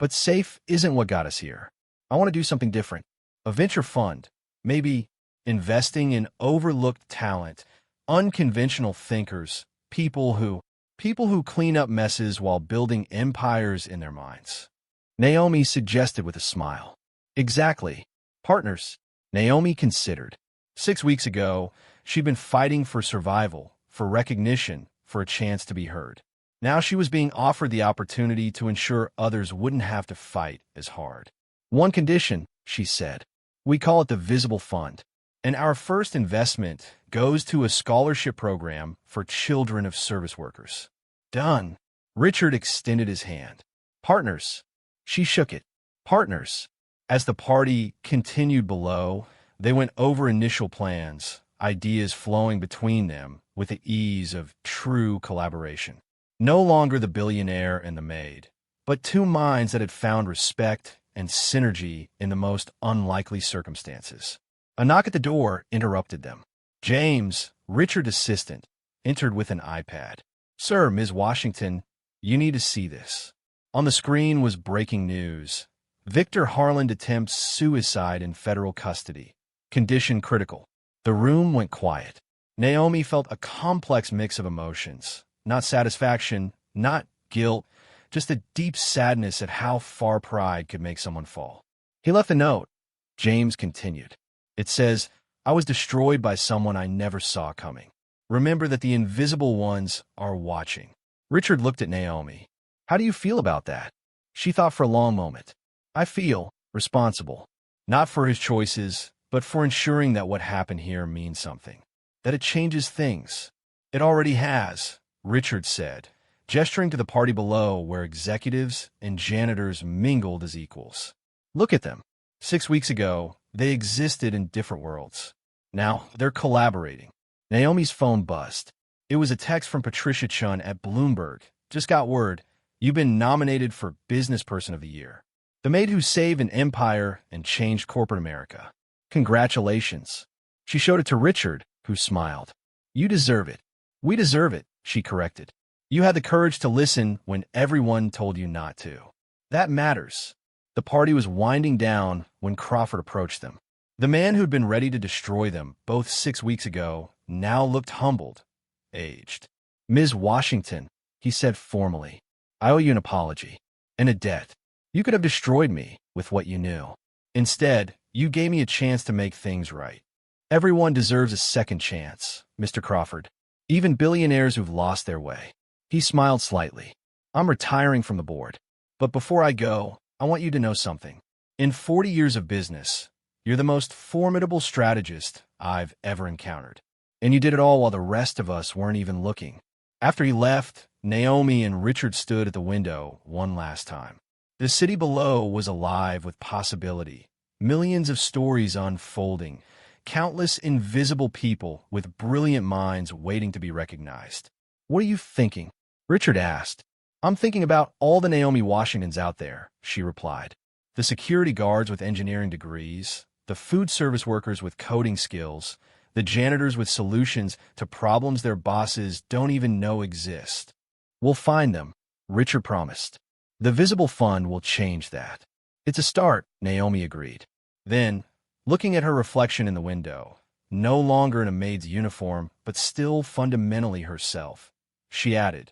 safe isn't what got us here. I want to do something different. A venture fund. Maybe investing in overlooked talent, unconventional thinkers, people who clean up messes while building empires in their minds. Naomi suggested with a smile. Exactly. Partners. Naomi considered. 6 weeks ago, she'd been fighting for survival, for recognition, for a chance to be heard. Now she was being offered the opportunity to ensure others wouldn't have to fight as hard. One condition, she said. We call it the Visible Fund. And our first investment goes to a scholarship program for children of service workers. Done. Richard extended his hand. Partners. She shook it. Partners. As the party continued below, they went over initial plans, ideas flowing between them with the ease of true collaboration. No longer the billionaire and the maid, but two minds that had found respect and synergy in the most unlikely circumstances. A knock at the door interrupted them. James, Richard's assistant, entered with an iPad. Sir, Ms. Washington, you need to see this. On the screen was breaking news. Victor Harland attempts suicide in federal custody. Condition critical. The room went quiet. Naomi felt a complex mix of emotions. Not satisfaction, not guilt, just a deep sadness at how far pride could make someone fall. He left a note. James continued. It says, I was destroyed by someone I never saw coming. Remember that the invisible ones are watching. Richard looked at Naomi. How do you feel about that? She thought for a long moment. I feel responsible, not for his choices, but for ensuring that what happened here means something, that it changes things. It already has, Richard said, gesturing to the party below where executives and janitors mingled as equals. Look at them. 6 weeks ago, they existed in different worlds. Now, they're collaborating. Naomi's phone buzzed. It was a text from Patricia Chun at Bloomberg. Just got word. You've been nominated for Business Person of the Year. The maid who saved an empire and changed corporate America. Congratulations. She showed it to Richard, who smiled. You deserve it. We deserve it, she corrected. You had the courage to listen when everyone told you not to. That matters. The party was winding down when Crawford approached them. The man who'd been ready to destroy them both 6 weeks ago now looked humbled, aged. Ms. Washington, he said formally, I owe you an apology and a debt. You could have destroyed me with what you knew. Instead, you gave me a chance to make things right. Everyone deserves a second chance, Mr. Crawford, even billionaires who've lost their way. He smiled slightly. I'm retiring from the board. But before I go, I want you to know something. In 40 years of business, you're the most formidable strategist I've ever encountered. And you did it all while the rest of us weren't even looking. After he left, Naomi and Richard stood at the window one last time. The city below was alive with possibility, millions of stories unfolding, countless invisible people with brilliant minds waiting to be recognized. What are you thinking? Richard asked. I'm thinking about all the Naomi Washingtons out there, she replied. The security guards with engineering degrees, the food service workers with coding skills, the janitors with solutions to problems their bosses don't even know exist. We'll find them, Richard promised. The Visible Fund will change that. It's a start, Naomi agreed. Then, looking at her reflection in the window, no longer in a maid's uniform, but still fundamentally herself, she added,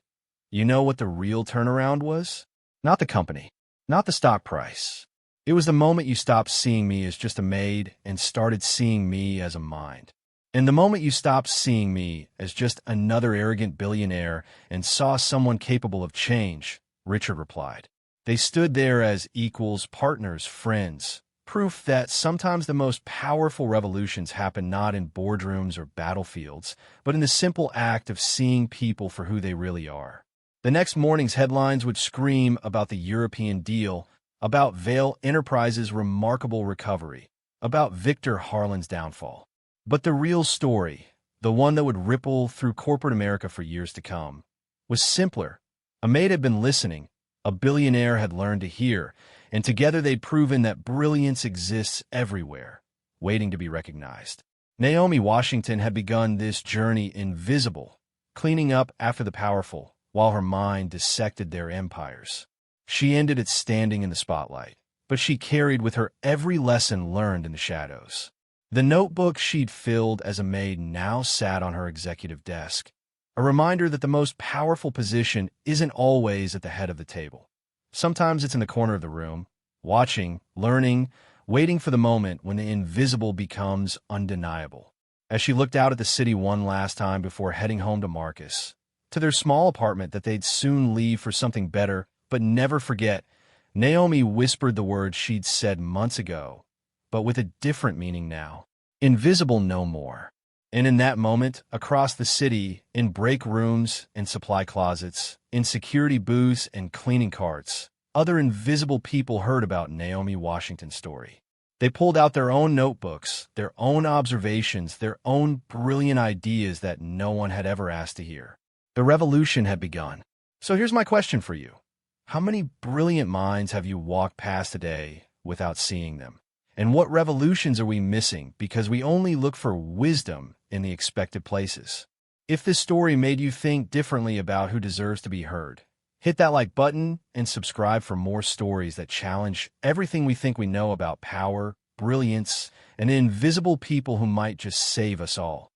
You know what the real turnaround was? Not the company, not the stock price. It was the moment you stopped seeing me as just a maid and started seeing me as a mind. And the moment you stopped seeing me as just another arrogant billionaire and saw someone capable of change, Richard replied. They stood there as equals, partners, friends, proof that sometimes the most powerful revolutions happen not in boardrooms or battlefields, but in the simple act of seeing people for who they really are. The next morning's headlines would scream about the European deal, about Vail Enterprises' remarkable recovery, about Victor Harland's downfall. But the real story, the one that would ripple through corporate America for years to come, was simpler. A maid had been listening, a billionaire had learned to hear, and together they'd proven that brilliance exists everywhere, waiting to be recognized. Naomi Washington had begun this journey invisible, cleaning up after the powerful, while her mind dissected their empires. She ended it standing in the spotlight, but she carried with her every lesson learned in the shadows. The notebook she'd filled as a maid now sat on her executive desk, a reminder that the most powerful position isn't always at the head of the table. Sometimes it's in the corner of the room, watching, learning, waiting for the moment when the invisible becomes undeniable. As she looked out at the city one last time before heading home to Marcus, to their small apartment that they'd soon leave for something better but never forget, Naomi whispered the words she'd said months ago, but with a different meaning now. invisible no more. And in that moment, across the city, in break rooms and supply closets, in security booths and cleaning carts, other invisible people heard about Naomi Washington's story. They pulled out their own notebooks, their own observations, their own brilliant ideas that no one had ever asked to hear. The revolution had begun. So here's my question for you. How many brilliant minds have you walked past today without seeing them? And what revolutions are we missing because we only look for wisdom in the expected places? If this story made you think differently about who deserves to be heard, hit that like button and subscribe for more stories that challenge everything we think we know about power, brilliance, and invisible people who might just save us all.